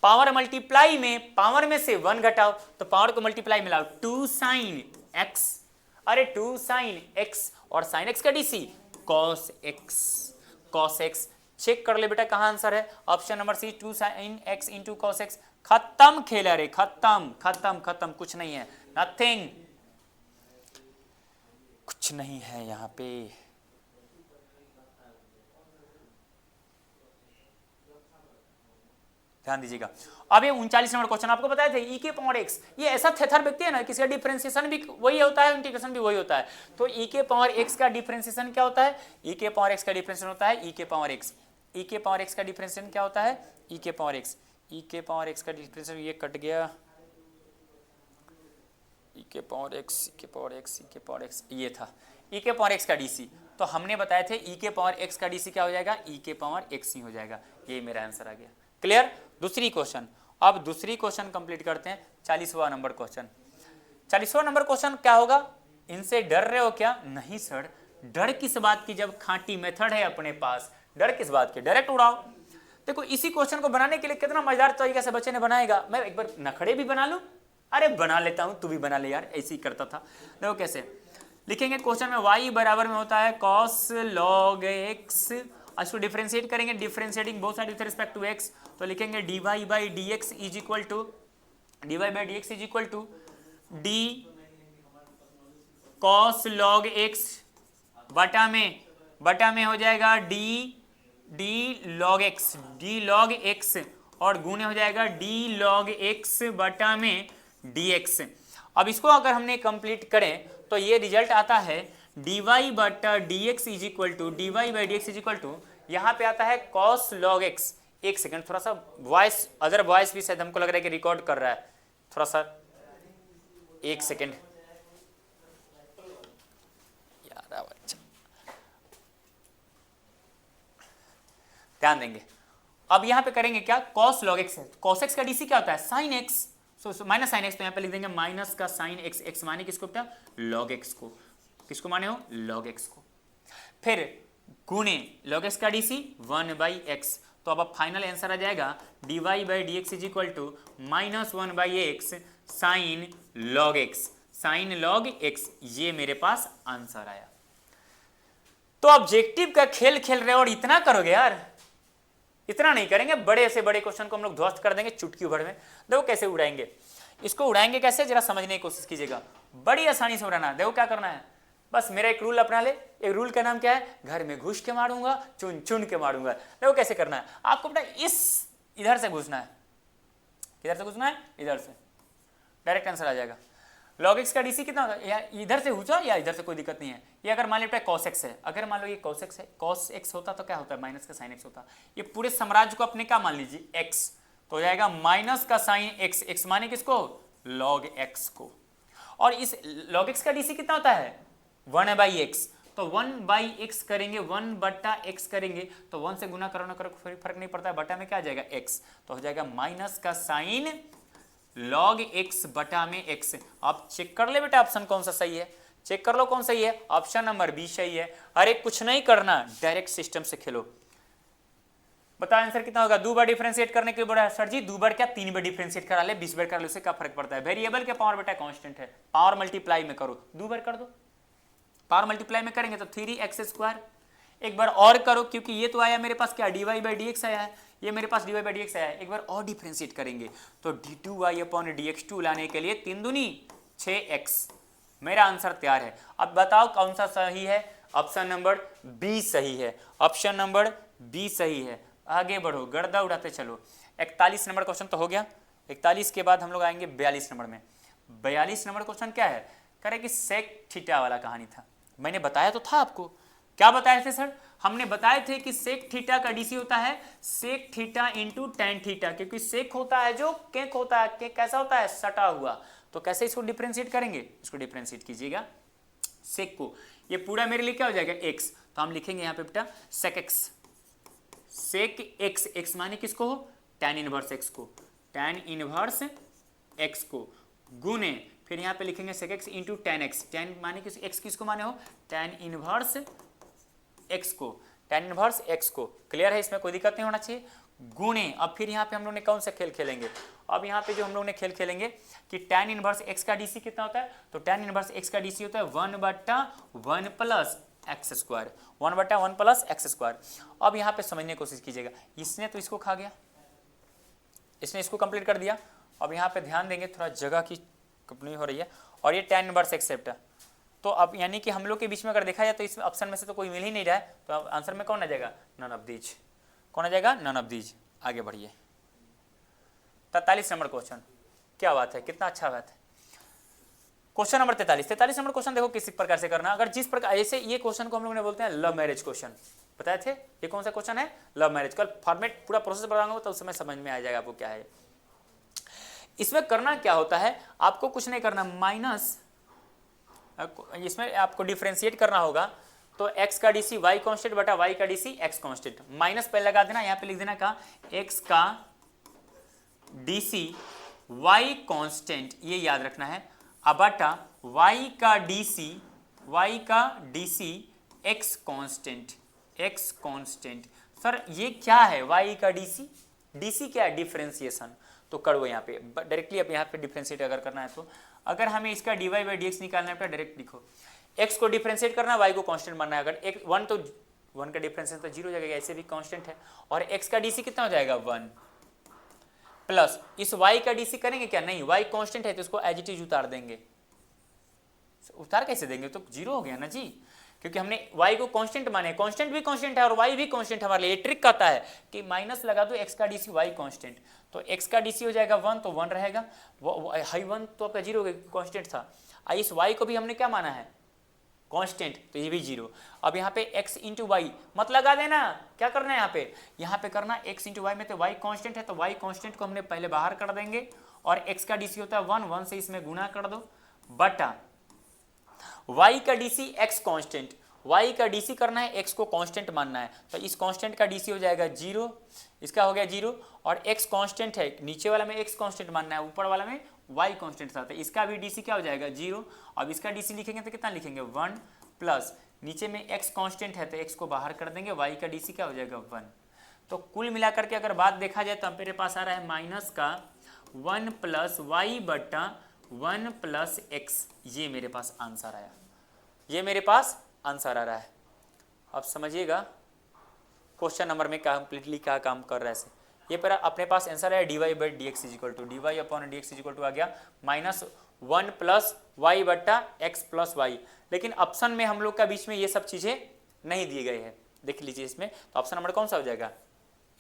power multiply में पावर में से 1 घटाओ, तो पावर को मल्टीप्लाई में लाओ 2 साइन x। अरे 2 साइन x और साइन x का डीसी cos x। चेक कर ले बेटा कहाँ आंसर है? Option number C 2 sine x into cos x. खत्म खेला रे, खत्म। कुछ नहीं है, नथिंग, कुछ नहीं है यहाँ पे। ध्यान दीजिएगा। अब ये 39 नंबर क्वेश्चन आपको बताया था e के पावर x, ये ऐसा थेथर व्यक्ति है ना, किसका डिफरेंशिएशन भी वही होता है, इंटीग्रेशन भी वही होता है। तो e के पावर x का डिफरेंशिएशन क्या होता है? e के पावर x का डिफरेंशिएशन होता है e के पावर x। e के पावर x का डिफरेंशिएशन क्या होता है? e के पावर x। e के पावर x का डिफरेंशिएशन, ये कट गया, e के पावर x, e के पावर x, e के पावर x, ये था e के पावर x का डीसी। तो हमने बताए थे e के पावर x का डीसी क्या हो जाएगा? e के पावर x ही हो जाएगा। ये मेरा आंसर आ गया। क्लियर? दूसरी क्वेश्चन, अब दूसरी क्वेश्चन कंप्लीट करते हैं। 40वां नंबर क्वेश्चन। 40वां नंबर क्वेश्चन क्या होगा? इनसे डर रहे हो क्या? नहीं सर, डर किस बात की जब खांटी मेथड है अपने पास। डर किस बात की? डायरेक्ट उड़ाओ। देखो इसी क्वेश्चन को बनाने के लिए कितना मजेदार तरीके से बच्चे ने बनाएगा। मैं एक बार नखड़े भी बना लूं? अरे बना लेता हूं, तू भी बना ले यार, ऐसे ही करता था। देखो कैसे लिखेंगे क्वेश्चन में, y बराबर में होता है cos log x। इसको डिफरेंशिएट करेंगे, differentiating both side with respect to x, तो लिखेंगे dy by d x is equal to d cos log x बटा में बटा में हो जाएगा डी लॉग एक्स और गुणे हो जाएगा डी लॉग एक्स बटा में डी एक्स। अब इसको अगर हमने कंप्लीट करें तो ये रिजल्ट आता है dy बटा d x is equal to d y by d x is equal to, यहाँ पे आता है cos log x। एक सेकंड, थोड़ा सा वॉइस, अदर वॉइस भी शायद हमको लग रहा है कि रिकॉर्ड कर रहा है, थोड़ा सा एक सेकंड यार, अच्छा ध्यान देंगे। अब यहाँ पे करेंगे क्या, cos log x है, cos x का डीसी क्या होता है sin x, so minus sine x, तो यहाँ पे लिख देंगे माइनस का साइन एक्स, एक्स माने किसको बेटा, लॉग एक्स को, किसको माने हो, लॉग एक्स को। फिर गुणे लॉग एक्स का डीसी 1/x, तो अब फाइनल आंसर आ जाएगा dy by d x is equal to minus 1/x sine log x, sine log x, ये मेरे पास आंसर आया। तो ऑब्जेक्टिव का खेल खेल रहे हो और इतना करोगे यार, इतना नहीं करेंगे, बड़े से बड़े क्वेश्चन को हम लोग ध्वस्त कर देंगे चुटकी भर में। देखो कैसे उड़ाएंगे, इसको उड़ाएंगे कैसे, जरा समझने की कोशिश कीजिएगा, बड़ी आसानी से उड़ाना। देखो क्या करना है, बस मेरा एक रूल अपना ले, एक रूल का नाम क्या है, घर में घुस के मारूंगा, चुन चुन के मारूंगा। देखो कैसे करना है, आपको बेटा इस इधर से घुसना है, किधर से घुसना है, इधर से, डायरेक्ट आंसर आ जाएगा। log x का डीसी कितना होता है, या इधर से घुसा या इधर से, कोई दिक्कत नहीं है। ये अगर मान लो cos x है, अगर मान लो ये cos x है, cos x होता तो क्या होता है, माइनस का साइन x होता। ये पूरे साम्राज्य को अपने क्या मान लीजिए, x, तो हो जाएगा माइनस का साइन x, x माने किसको, log x को। और इस log x का डीसी कितना होता है 1/x, तो 1/x करेंगे, 1/x करेंगे तो 1 से गुना करो ना करो फर्क नहीं पड़ता है, बटा में क्या आ जाएगा x, तो हो जाएगा माइनस का साइन log x बटा में x। आप चेक कर ले बेटा ऑप्शन कौन सा सही है, चेक कर लो कौन सही है, ऑप्शन नंबर बी सही है। अरे कुछ नहीं करना, डायरेक्ट सिस्टम से खेलो। बताओ आंसर कितना होगा, 2 बार डिफरेंशिएट करने के बाद, सर जी 2 बार क्या 3 बार डिफरेंशिएट करा ले, 20 बार कर लो, उससे क्या फर्क पड़ता है। वेरिएबल के पावर बेटा कांस्टेंट है, पावर मल्टीप्लाई में करो, 2 बार कर दो, पावर मल्टीप्लाई में करेंगे तो 3x²। एक बार और करो, क्योंकि ये तो आया मेरे पास क्या, dy बाई डी एक्स आया है, ये मेरे पास dy बाई डी एक्स आया है। एक बार और डिफरेंशिएट करेंगे तो d2y अपॉन dx2 लाने के लिए 3 दूनी 6x, मेरा आंसर तैयार है। अब बताओ कौन सा सही है, ऑप्शन नंबर बी सही है, ऑप्शन नंबर बी सही है। आगे बढ़ो, गर्दा उड़ाते चलो। 41 नंबर क्वेश्चन तो हो गया, 41 के बाद हम लोग आएंगे 42 नंबर में। 42 नंबर क्वेश्चन क्या है, कह रहे कि सेक थीटा वाला कहानी था, मैंने बताया तो था आपको, क्या बताए थे सर, हमने बताए थे कि सेक थीटा का डीसी होता है sec theta into tan theta, क्योंकि सेक होता है जो केक होता है, केक कैसा होता है, सटा हुआ, तो कैसे इसको डिफरेंशिएट करेंगे, इसको डिफरेंशिएट कीजिएगा सेक को, ये पूरा मेरे लिए क्या हो जाएगा x, तो हम लिखेंगे यहाँ पे बेटा सेक x, सेक x, x माने किसको हो, tan इनवर्स x को, tan इनवर्स x को, गुने फिर यहाँ पे लिखेंगे सेक x into tan x, ten माने किस x किसको माने हो, tan इनवर्स x को, tan इनवर्स x को, क्लियर है, इसमें कोई दिक्कत नहीं होना चाहिए। गुणे, अब फिर यहाँ पे हम लोग ने कौन सा खेल खेलेंगे, अब यहाँ पे जो हम लोग ने खेल खेलेंगे कि tan इनवर्स x का डीसी कितना होता है, तो tan इनवर्स x का डीसी होता है 1/1 प्लस x², 1/1 प्लस x²। अब यहाँ पे समझने की कोशिश कीजिएगा, इसने तो इसको खा गया, इसने इसको कंप्लीट कर दिया। अब यहाँ पे ध्यान देंगे, थोड़ा जगह की कंपनी हो रही है, और ये tan इनवर्स x है, तो अब यानी कि हम लोग के बीच में अगर देखा जाए तो इस ऑप्शन में से तो कोई मिल ही नहीं रहा है, तो अब आंसर में कौन आ जाएगा, नन ऑफ दीज, कौन आ जाएगा, नन ऑफ दीज। आगे बढ़िए 43 नंबर क्वेश्चन, क्या बात है, कितना अच्छा बात है। क्वेश्चन नंबर 43 नंबर क्वेश्चन देखो किस प्रकार से करना, अगर जिस प्रकार ऐसे ये क्वेश्चन को हम लोग ने बोलते हैं लव मैरिज क्वेश्चन, बताए थे ये कौन सा क्वेश्चन है, लव मैरिज। कल फॉर्मेट पूरा प्रोसेस बताऊंगा तो उस समय समझ में आ जाएगा आपको क्या है। इसमें करना क्या होता है, आपको कुछ नहीं करना, माइनस, इसमें आपको डिफरेंशिएट करना होगा, तो x का डीसी y कांस्टेंट बटा y का डीसी x कांस्टेंट, माइनस पहले लगा देना, यहाँ पे लिख देना का x का डीसी y कांस्टेंट, ये याद रखना है, अब बटा y का DC x constant, x constant. Sir ये क्या है, y का डीसी, डीसी क्या है, डिफरेंशिएशन, तो करो यहाँ पे डायरेक्टली, अब यहाँ पे डिफरेंशिएट अगर करना है तो, अगर हमें इसका dy बाई डी एक्स निकालना है तो डायरेक्ट लिखो, x को डिफरेंशिएट करना है, y को कांस्टेंट मानना है, अगर एक 1 तो 1 का डिफरेंशिएशन तो 0 हो जाएगा, ऐसे भी कांस्टेंट है, और x का डीसी कितना हो जाएगा 1 प्लस इस y का डीसी करेंगे क्या, नहीं y कांस्टेंट है तो इसको एज इट इज उतार देंगे, उतार कैसे देंगे, तो 0 हो गया ना जी, क्योंकि हमने y को कांस्टेंट माने, कांस्टेंट भी कांस्टेंट है और y भी कांस्टेंट हमारे लिए। ट्रिक कहता है कि माइनस लगा दो x का डीसी y कांस्टेंट, तो x का डीसी हो जाएगा 1, तो 1 रहेगा, हाई 1 तो आपका 0 हो गया, कांस्टेंट था। इस y को भी हमने क्या माना है, कांस्टेंट, तो ये भी 0। अब यहाँ पे x इंटू वाई मत लगा देना, क्या करना है यहाँ पे करना x इंटू वाई में, तो y कांस्टेंट है तो y कांस्टेंट को हमने पहले बाहर कर देंगे और x का डीसी होता है 1, 1 से इसमें गुना कर दो, बटा y का डीसी x कांस्टेंट, y का डीसी करना है, x को कांस्टेंट मानना है, तो इस कांस्टेंट का डीसी हो जाएगा 0, इसका हो गया 0, और x कांस्टेंट है, नीचे वाला में x कांस्टेंट मानना है, ऊपर वाला में y कांस्टेंट था, तो इसका भी डीसी क्या हो जाएगा 0। अब इसका डीसी लिखेंगे तो कितना लिखेंगे 1, प्लस नीचे में x कांस्टेंट है तो x को बाहर कर देंगे, y का डीसी क्या हो जाएगा 1। तो कुल मिलाकर के अगर बात देखा जाए तो मेरे पास आ रहा है माइनस का 1 प्लस वाई बटा 1 प्लस एक्स, ये मेरे पास आंसर आया, ये मेरे पास आंसर आ रहा है। अब समझिएगा क्वेश्चन नंबर में कंप्लीटली क्या काम कर रहा है। ये पर अपने पास आंसर है dy by d x is equal to d y upon d x is equal to आ गया माइनस 1 प्लस वाई बट्टा एक्स प्लस वाई, लेकिन ऑप्शन में हम लोग का बीच में ये सब चीज़ें नहीं दिए गए हैं, देख लीजिए इसमें, तो ऑप्शन नंबर कौन सा हो जाएगा,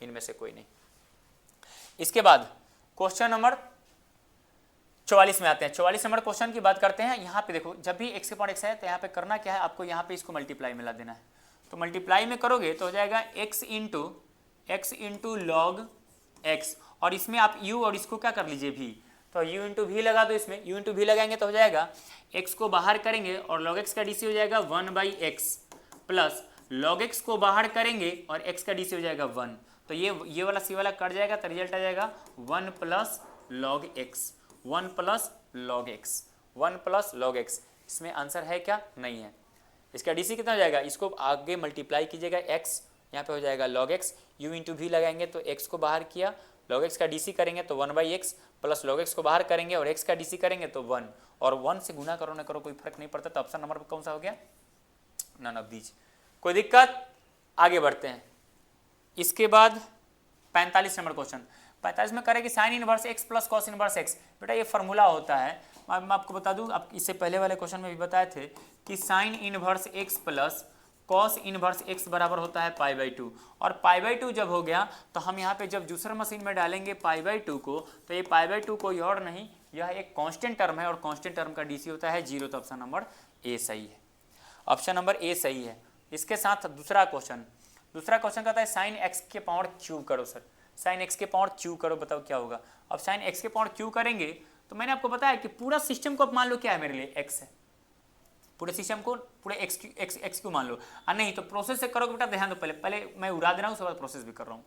इनमें से कोई नहीं। इसके बाद क्वेश्चन नंबर 44 में आते हैं। 44 नंबर क्वेश्चन की बात करते हैं। यहाँ पे देखो, जब भी x के पावर x है तो यहाँ पे करना क्या है, आपको यहाँ पे इसको मल्टीप्लाई में ला देना है, तो मल्टीप्लाई में करोगे तो हो जाएगा x इंटू लॉग x, और इसमें आप u और इसको क्या कर लीजिए v, तो u इंटू वी लगा दो, इसमें u इंटू वी लगाएंगे तो हो जाएगा x को बाहर करेंगे और log x का डीसी हो जाएगा 1/x, प्लस log x को बाहर करेंगे और x का डीसी हो जाएगा 1, तो ये वाला सी वाला कट जाएगा, तो रिजल्ट आ जाएगा 1 plus log x, 1 plus log x, 1 plus log x. इसमें आंसर है क्या, नहीं है। इसका डीसी कितना हो जाएगा, इसको आगे मल्टीप्लाई कीजिएगा, x यहाँ पे हो जाएगा log x, u into v लगाएंगे तो x को बाहर किया, log x का डीसी करेंगे तो 1/x, प्लस log x को बाहर करेंगे और x का डीसी करेंगे तो 1, और 1 से गुना करो ना करो कोई फर्क नहीं पड़ता, तो ऑप्शन नंबर कौन सा हो गया, नन ऑफ दीज। कोई दिक्कत, आगे बढ़ते हैं। इसके बाद 45 नंबर क्वेश्चन। 45 में करें कि sine inverse x plus cos inverse x. बेटा ये फार्मूला होता है, मैं आपको बता दूं, आप इससे पहले वाले क्वेश्चन में भी बताए थे कि sine inverse x plus cos inverse x बराबर होता है π/2, और π/2 जब हो गया तो हम यहाँ पे जब जूसर मशीन में डालेंगे π/2 को, तो ये π/2 कोई और नहीं, यह एक कांस्टेंट टर्म है और कांस्टेंट टर्म का डीसी होता है 0, तो ऑप्शन नंबर ए सही है, ऑप्शन नंबर ए सही है। इसके साथ दूसरा क्वेश्चन कहता है साइन एक्स के पावर क्यूब करो। सर साइन एक्स के पावर क्यूब करो, बताओ क्या होगा। अब साइन एक्स के पावर क्यूब करेंगे तो मैंने आपको बताया कि पूरा सिस्टम को आप मान लो क्या है मेरे लिए, एक्स है, पूरे सिस्टम को पूरे एक्स क्यू मान लो, और नहीं तो प्रोसेस से करोगे बेटा, ध्यान दो, पहले मैं उड़ा दे रहा हूँ, उसके बाद प्रोसेस भी कर रहा हूँ।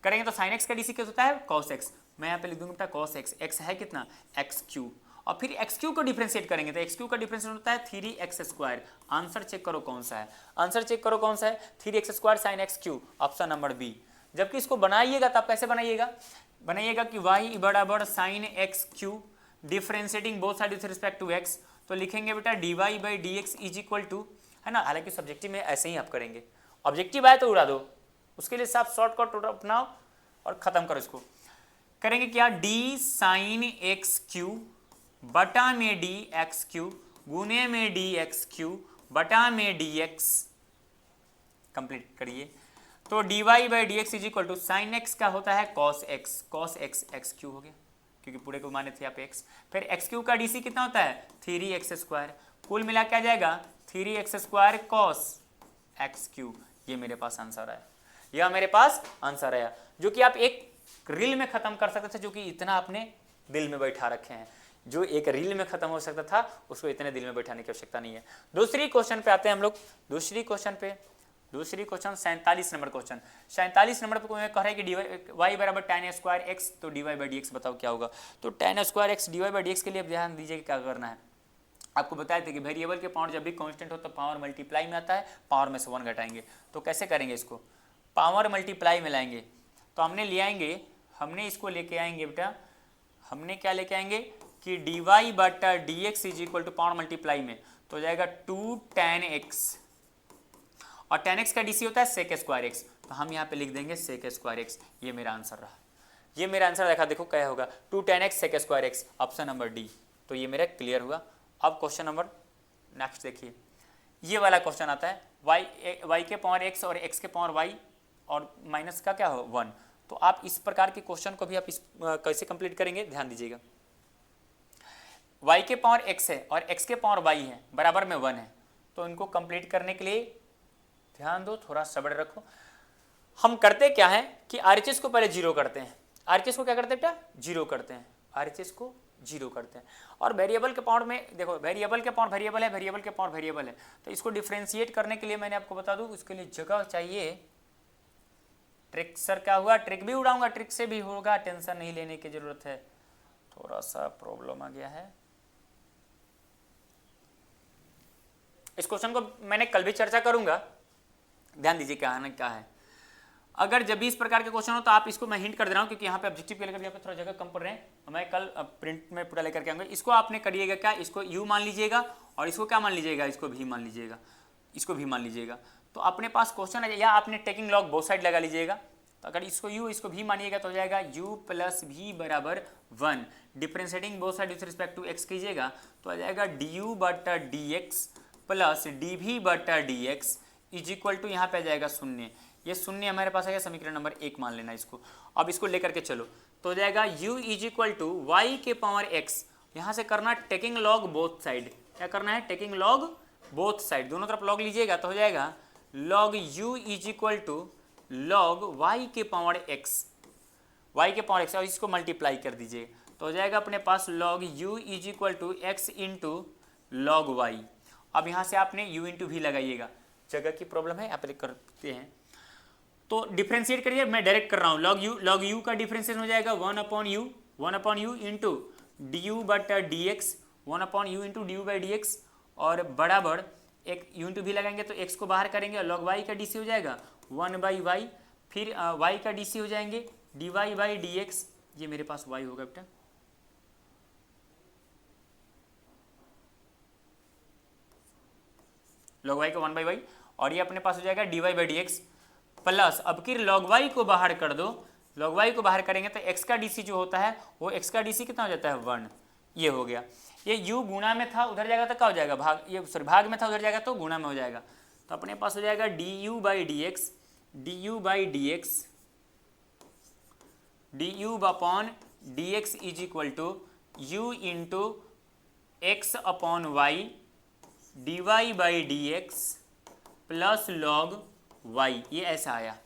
करेंगे तो साइन एक्स का डीसी क्या होता है, कॉस एक्स, मैं यहाँ पे लिख दूंगा बेटा कॉस एक्स, एक्स है कितना एक्स क्यू, और फिर एक्स क्यू को डिफरेंशिएट करेंगे तो एक्स क्यू का डिफरेंशिएट होता है 3x²। आंसर चेक करो कौन सा है, आंसर चेक करो कौन सा है, 3x² sine x cube, option number B. जबकि इसको बनाइएगा तो आप कैसे बनाइएगा कि y बराबर sine x cube differentiating both side with respect to x, तो लिखेंगे बेटा dy/dx इज इक्वल टू, है ना, हालांकि सब्जेक्टिव में ऐसे ही आप करेंगे, ऑब्जेक्टिव आए तो उड़ा दो, उसके लिए साफ शॉर्टकट अपनाओ और खत्म करो। इसको करेंगे क्या, d साइन एक्स क्यू बटा में डी एक्स क्यू गुने में डी एक्स क्यू बटा में डी एक्स, कंप्लीट करिए। तो dy/dx is equal to sine x का होता है कॉस एक्स एक्स क्यू हो गया, क्योंकि पूरे को माने थे आप एक्स, फिर एक्स क्यू का डीसी कितना होता है 3x², कुल मिला के आ जाएगा 3x² कॉस एक्स क्यू। ये मेरे पास आंसर आया, यह मेरे पास आंसर आया, जो कि आप एक रील में खत्म कर सकते थे, जो कि इतना आपने दिल में बैठा रखे हैं, जो एक रील में खत्म हो सकता था उसको इतने दिल में बैठाने की आवश्यकता नहीं है। दूसरी क्वेश्चन पे आते हैं हम लोग, दूसरी क्वेश्चन 47 नंबर क्वेश्चन। 47 नंबर पे कह रहा है कि y बराबर tan² x, तो dy/dx बताओ क्या होगा। तो tan² x dy/dx के लिए ध्यान दीजिए क्या करना है। आपको बताए थे कि वेरिएबल के पावर जब भी कांस्टेंट हो तो पावर मल्टीप्लाई में आता है, पावर में से 1 घटाएंगे, तो कैसे करेंगे इसको, पावर मल्टीप्लाई में लाएंगे, तो हमने इसको लेके आएंगे बेटा, हमने क्या लेके आएंगे कि dy/dx is equal to power multiply में, तो हो जाएगा 2 tan x, और tan x का डीसी होता है sec² x, तो हम यहाँ पे लिख देंगे sec² x। ये मेरा आंसर रहा, ये मेरा आंसर देखो क्या होगा 2 tan x sec² x, option number D. तो ये मेरा क्लियर हुआ। अब क्वेश्चन नंबर नेक्स्ट देखिए, ये वाला क्वेश्चन आता है y के पावर x और x के पावर y और माइनस का क्या हो 1। तो आप इस प्रकार के क्वेश्चन को भी आप कैसे कंप्लीट करेंगे ध्यान दीजिएगा। y के पावर x है और x के पावर y है, बराबर में 1 है, तो इनको कंप्लीट करने के लिए ध्यान दो, थोड़ा सब्र रखो। हम करते क्या है कि RHS को पहले जीरो करते हैं। RHS को क्या करते हैं बेटा? जीरो करते हैं। RHS को जीरो करते हैं और वेरिएबल के पावर में देखो, वेरिएबल के पावर वेरिएबल है, वेरिएबल के पावर वेरिएबल है, तो इसको डिफ्रेंशिएट करने के लिए मैंने आपको बता दूं, इसके लिए जगह चाहिए। ट्रिक सर क्या हुआ? ट्रिक भी उड़ाऊंगा, ट्रिक से भी होगा, टेंशन नहीं लेने की जरूरत है। थोड़ा सा प्रॉब्लम आ गया है। इस क्वेश्चन को मैंने कल भी चर्चा करूंगा, ध्यान दीजिए क्या है। अगर जब भी इस प्रकार के क्वेश्चन हो तो आप इसको मैं हिंट कर दे रहा हूं, क्योंकि यहाँ पे ऑब्जेक्टिव के लेकर यहाँ पे थोड़ा जगह कम पड़ रहे हैं, मैं कल प्रिंट में पूरा लेकर के आऊंगा। इसको आपने करिएगा क्या, इसको u मान लीजिएगा और इसको क्या मान लीजिएगा, इसको v मान लीजिएगा, इसको v मान लीजिएगा। तो अपने पास क्वेश्चन है, या आपने टेकिंग लॉग बोथ साइड लगा लीजिएगा। तो अगर इसको u इसको v मानिएगा तो हो जाएगा u प्लस v बराबर 1। Differentiating both side with respect to x कीजिएगा तो आ जाएगा du बटा dx प्लस dv बटा dx इज इक्वल टू, यहाँ पे आ जाएगा शून्य। ये शून्य हमारे पास आ गया, समीकरण नंबर 1 मान लेना इसको। अब इसको लेकर के चलो तो हो जाएगा u is equal to y के पावर x, यहाँ से करना टेकिंग लॉग बोथ साइड। क्या करना है? टेकिंग लॉग बोथ साइड, दोनों तरफ लॉग लीजिएगा तो हो जाएगा log u is equal to log y के पावर x, y के पावर x, और इसको मल्टीप्लाई कर दीजिए तो हो जाएगा अपने पास log u is equal to x into log y। अब यहाँ से आपने u इंटू भी लगाइएगा, जगह की प्रॉब्लम है, यहाँ पे करते हैं। तो डिफ्रेंशिएट करिए, मैं डायरेक्ट कर रहा हूँ। लॉग u का डिफ्रेंशिएशन हो जाएगा 1 upon u into d u बटा d x, 1 upon u into d u by d x, और बराबर एक u इंटू भी लगाएंगे तो x को बाहर करेंगे और लॉग y का डी सी हो जाएगा 1 बाई वाई, फिर y का डी सी हो जाएंगे d y by d x, ये मेरे पास y होगा बेटा। लॉग y का 1 बाई वाई, और ये अपने पास हो जाएगा d y by d x plus, अब की लॉग y को बाहर कर दो, लॉग y को बाहर करेंगे तो x का डीसी जो होता है वो x का डीसी कितना हो जाता है 1। ये हो गया। ये u गुणा में था, उधर जाएगा तो क्या हो जाएगा भाग, ये सॉरी भाग में था, उधर जाएगा तो गुणा में हो जाएगा। तो अपने पास हो जाएगा d u by d x, d u by d x, d u upon d x is equal to u into x upon y d y by d x plus log y, ये ऐसा आया,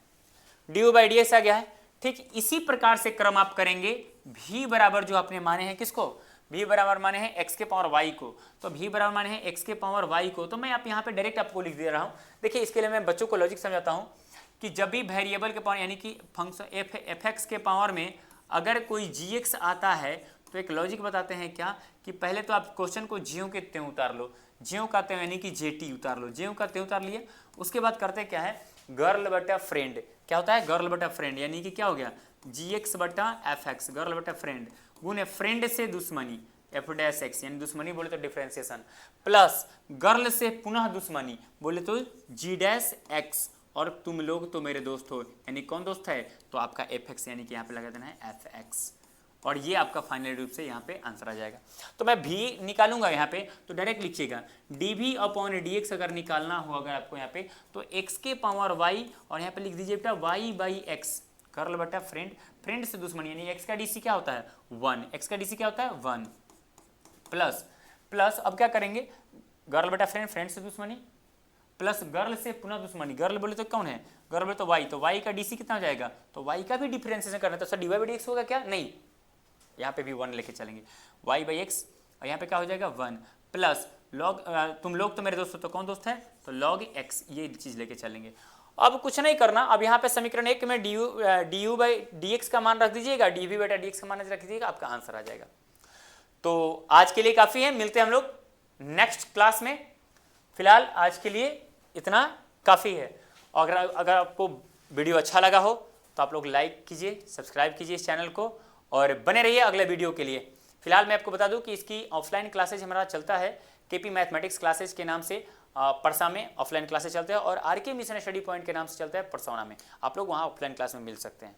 d u by d x आ गया है। ठीक इसी प्रकार से क्रम आप करेंगे v बराबर जो आपने माने हैं किसको, v बराबर माने हैं x के पावर y को, तो v बराबर माने हैं x के पावर y को, तो मैं आप यहाँ पे डायरेक्ट आपको लिख दे रहा हूँ। देखिए इसके लिए मैं बच्चों को लॉजिक समझाता हूँ कि जब भी वेरिएबल के पावर यानी कि फंक्शन एफ एक्स के पावर में अगर कोई जी एक्स आता है तो एक लॉजिक बताते हैं क्या, कि पहले तो आप क्वेश्चन को ज्यों के त्यों उतार लो, ज्यों का त्यों यानी कि जेटी उतार लो, ज्यों का त्यों उतार लिए। उसके बाद करते क्या है, गर्ल बटा फ्रेंड, क्या होता है गर्ल बटा फ्रेंड, यानी कि क्या हो गया जी एक्स बटा एफ एक्स, गर्ल बटा फ्रेंड गुने फ्रेंड से दुश्मनी एफ डैश एक्स, यानी दुश्मनी बोले तो डिफ्रेंसिएशन, प्लस गर्ल से पुनः दुश्मनी बोले तो जी डैश एक्स, और तुम लोग तो मेरे दोस्त हो, यानी कौन दोस्त है, तो आपका एफ एक्स, यानी कि यहाँ पे लगा देना है एफ एक्स, और ये आपका फाइनल रूप से यहाँ पे आंसर आ जाएगा। तो मैं भी निकालूंगा यहाँ पे, तो डायरेक्ट लिखिएगा d v upon d x अगर निकालना हो अगर आपको यहाँ पे, तो एक्स के पावर वाई, और यहाँ पे लिख दीजिए बेटा वाई बाई एक्स, कर्ल बटा फ्रेंड, फ्रेंड से दुश्मनी, यानी एक्स का डीसी क्या होता है 1, एक्स का डीसी क्या होता है 1, प्लस प्लस अब क्या करेंगे, गर्ल बटा फ्रेंड, फ्रेंड से दुश्मनी, प्लस गर्ल से पुनः दुश्मनी, गर्ल बोले तो कौन है, गर्ल बोले तो वाई, तो वाई का डीसी कितना हो जाएगा, तो वाई का भी डिफरेंशिएशन करना है, तो sir d y by d x होगा क्या, नहीं, यहाँ पे भी 1 लेके चलेंगे, y बाई एक्स, और यहाँ पे क्या हो जाएगा 1 प्लस लॉग, तुम लोग तो मेरे दोस्त हो, तो कौन दोस्त है, तो लॉग x, ये चीज़ लेके चलेंगे। अब कुछ नहीं करना, अब यहाँ पे समीकरण 1 में D u by d x का मान रख दीजिएगा, डी वी बटा डी एक्स का मान रख दीजिएगा, आपका आंसर आ जाएगा। तो आज के लिए काफ़ी है, मिलते हैं हम लोग नेक्स्ट क्लास में, फिलहाल आज के लिए इतना काफ़ी है। और अगर आपको वीडियो अच्छा लगा हो तो आप लोग लाइक कीजिए, सब्सक्राइब कीजिए इस चैनल को, और बने रहिए अगले वीडियो के लिए। फिलहाल मैं आपको बता दूं कि इसकी ऑफलाइन क्लासेज हमारा चलता है केपी मैथमेटिक्स क्लासेज के नाम से, परसा में ऑफलाइन क्लासेज चलते हैं, और आरके मिशन स्टडी पॉइंट के नाम से चलता है परसौना में, आप लोग वहां ऑफलाइन क्लास में मिल सकते हैं।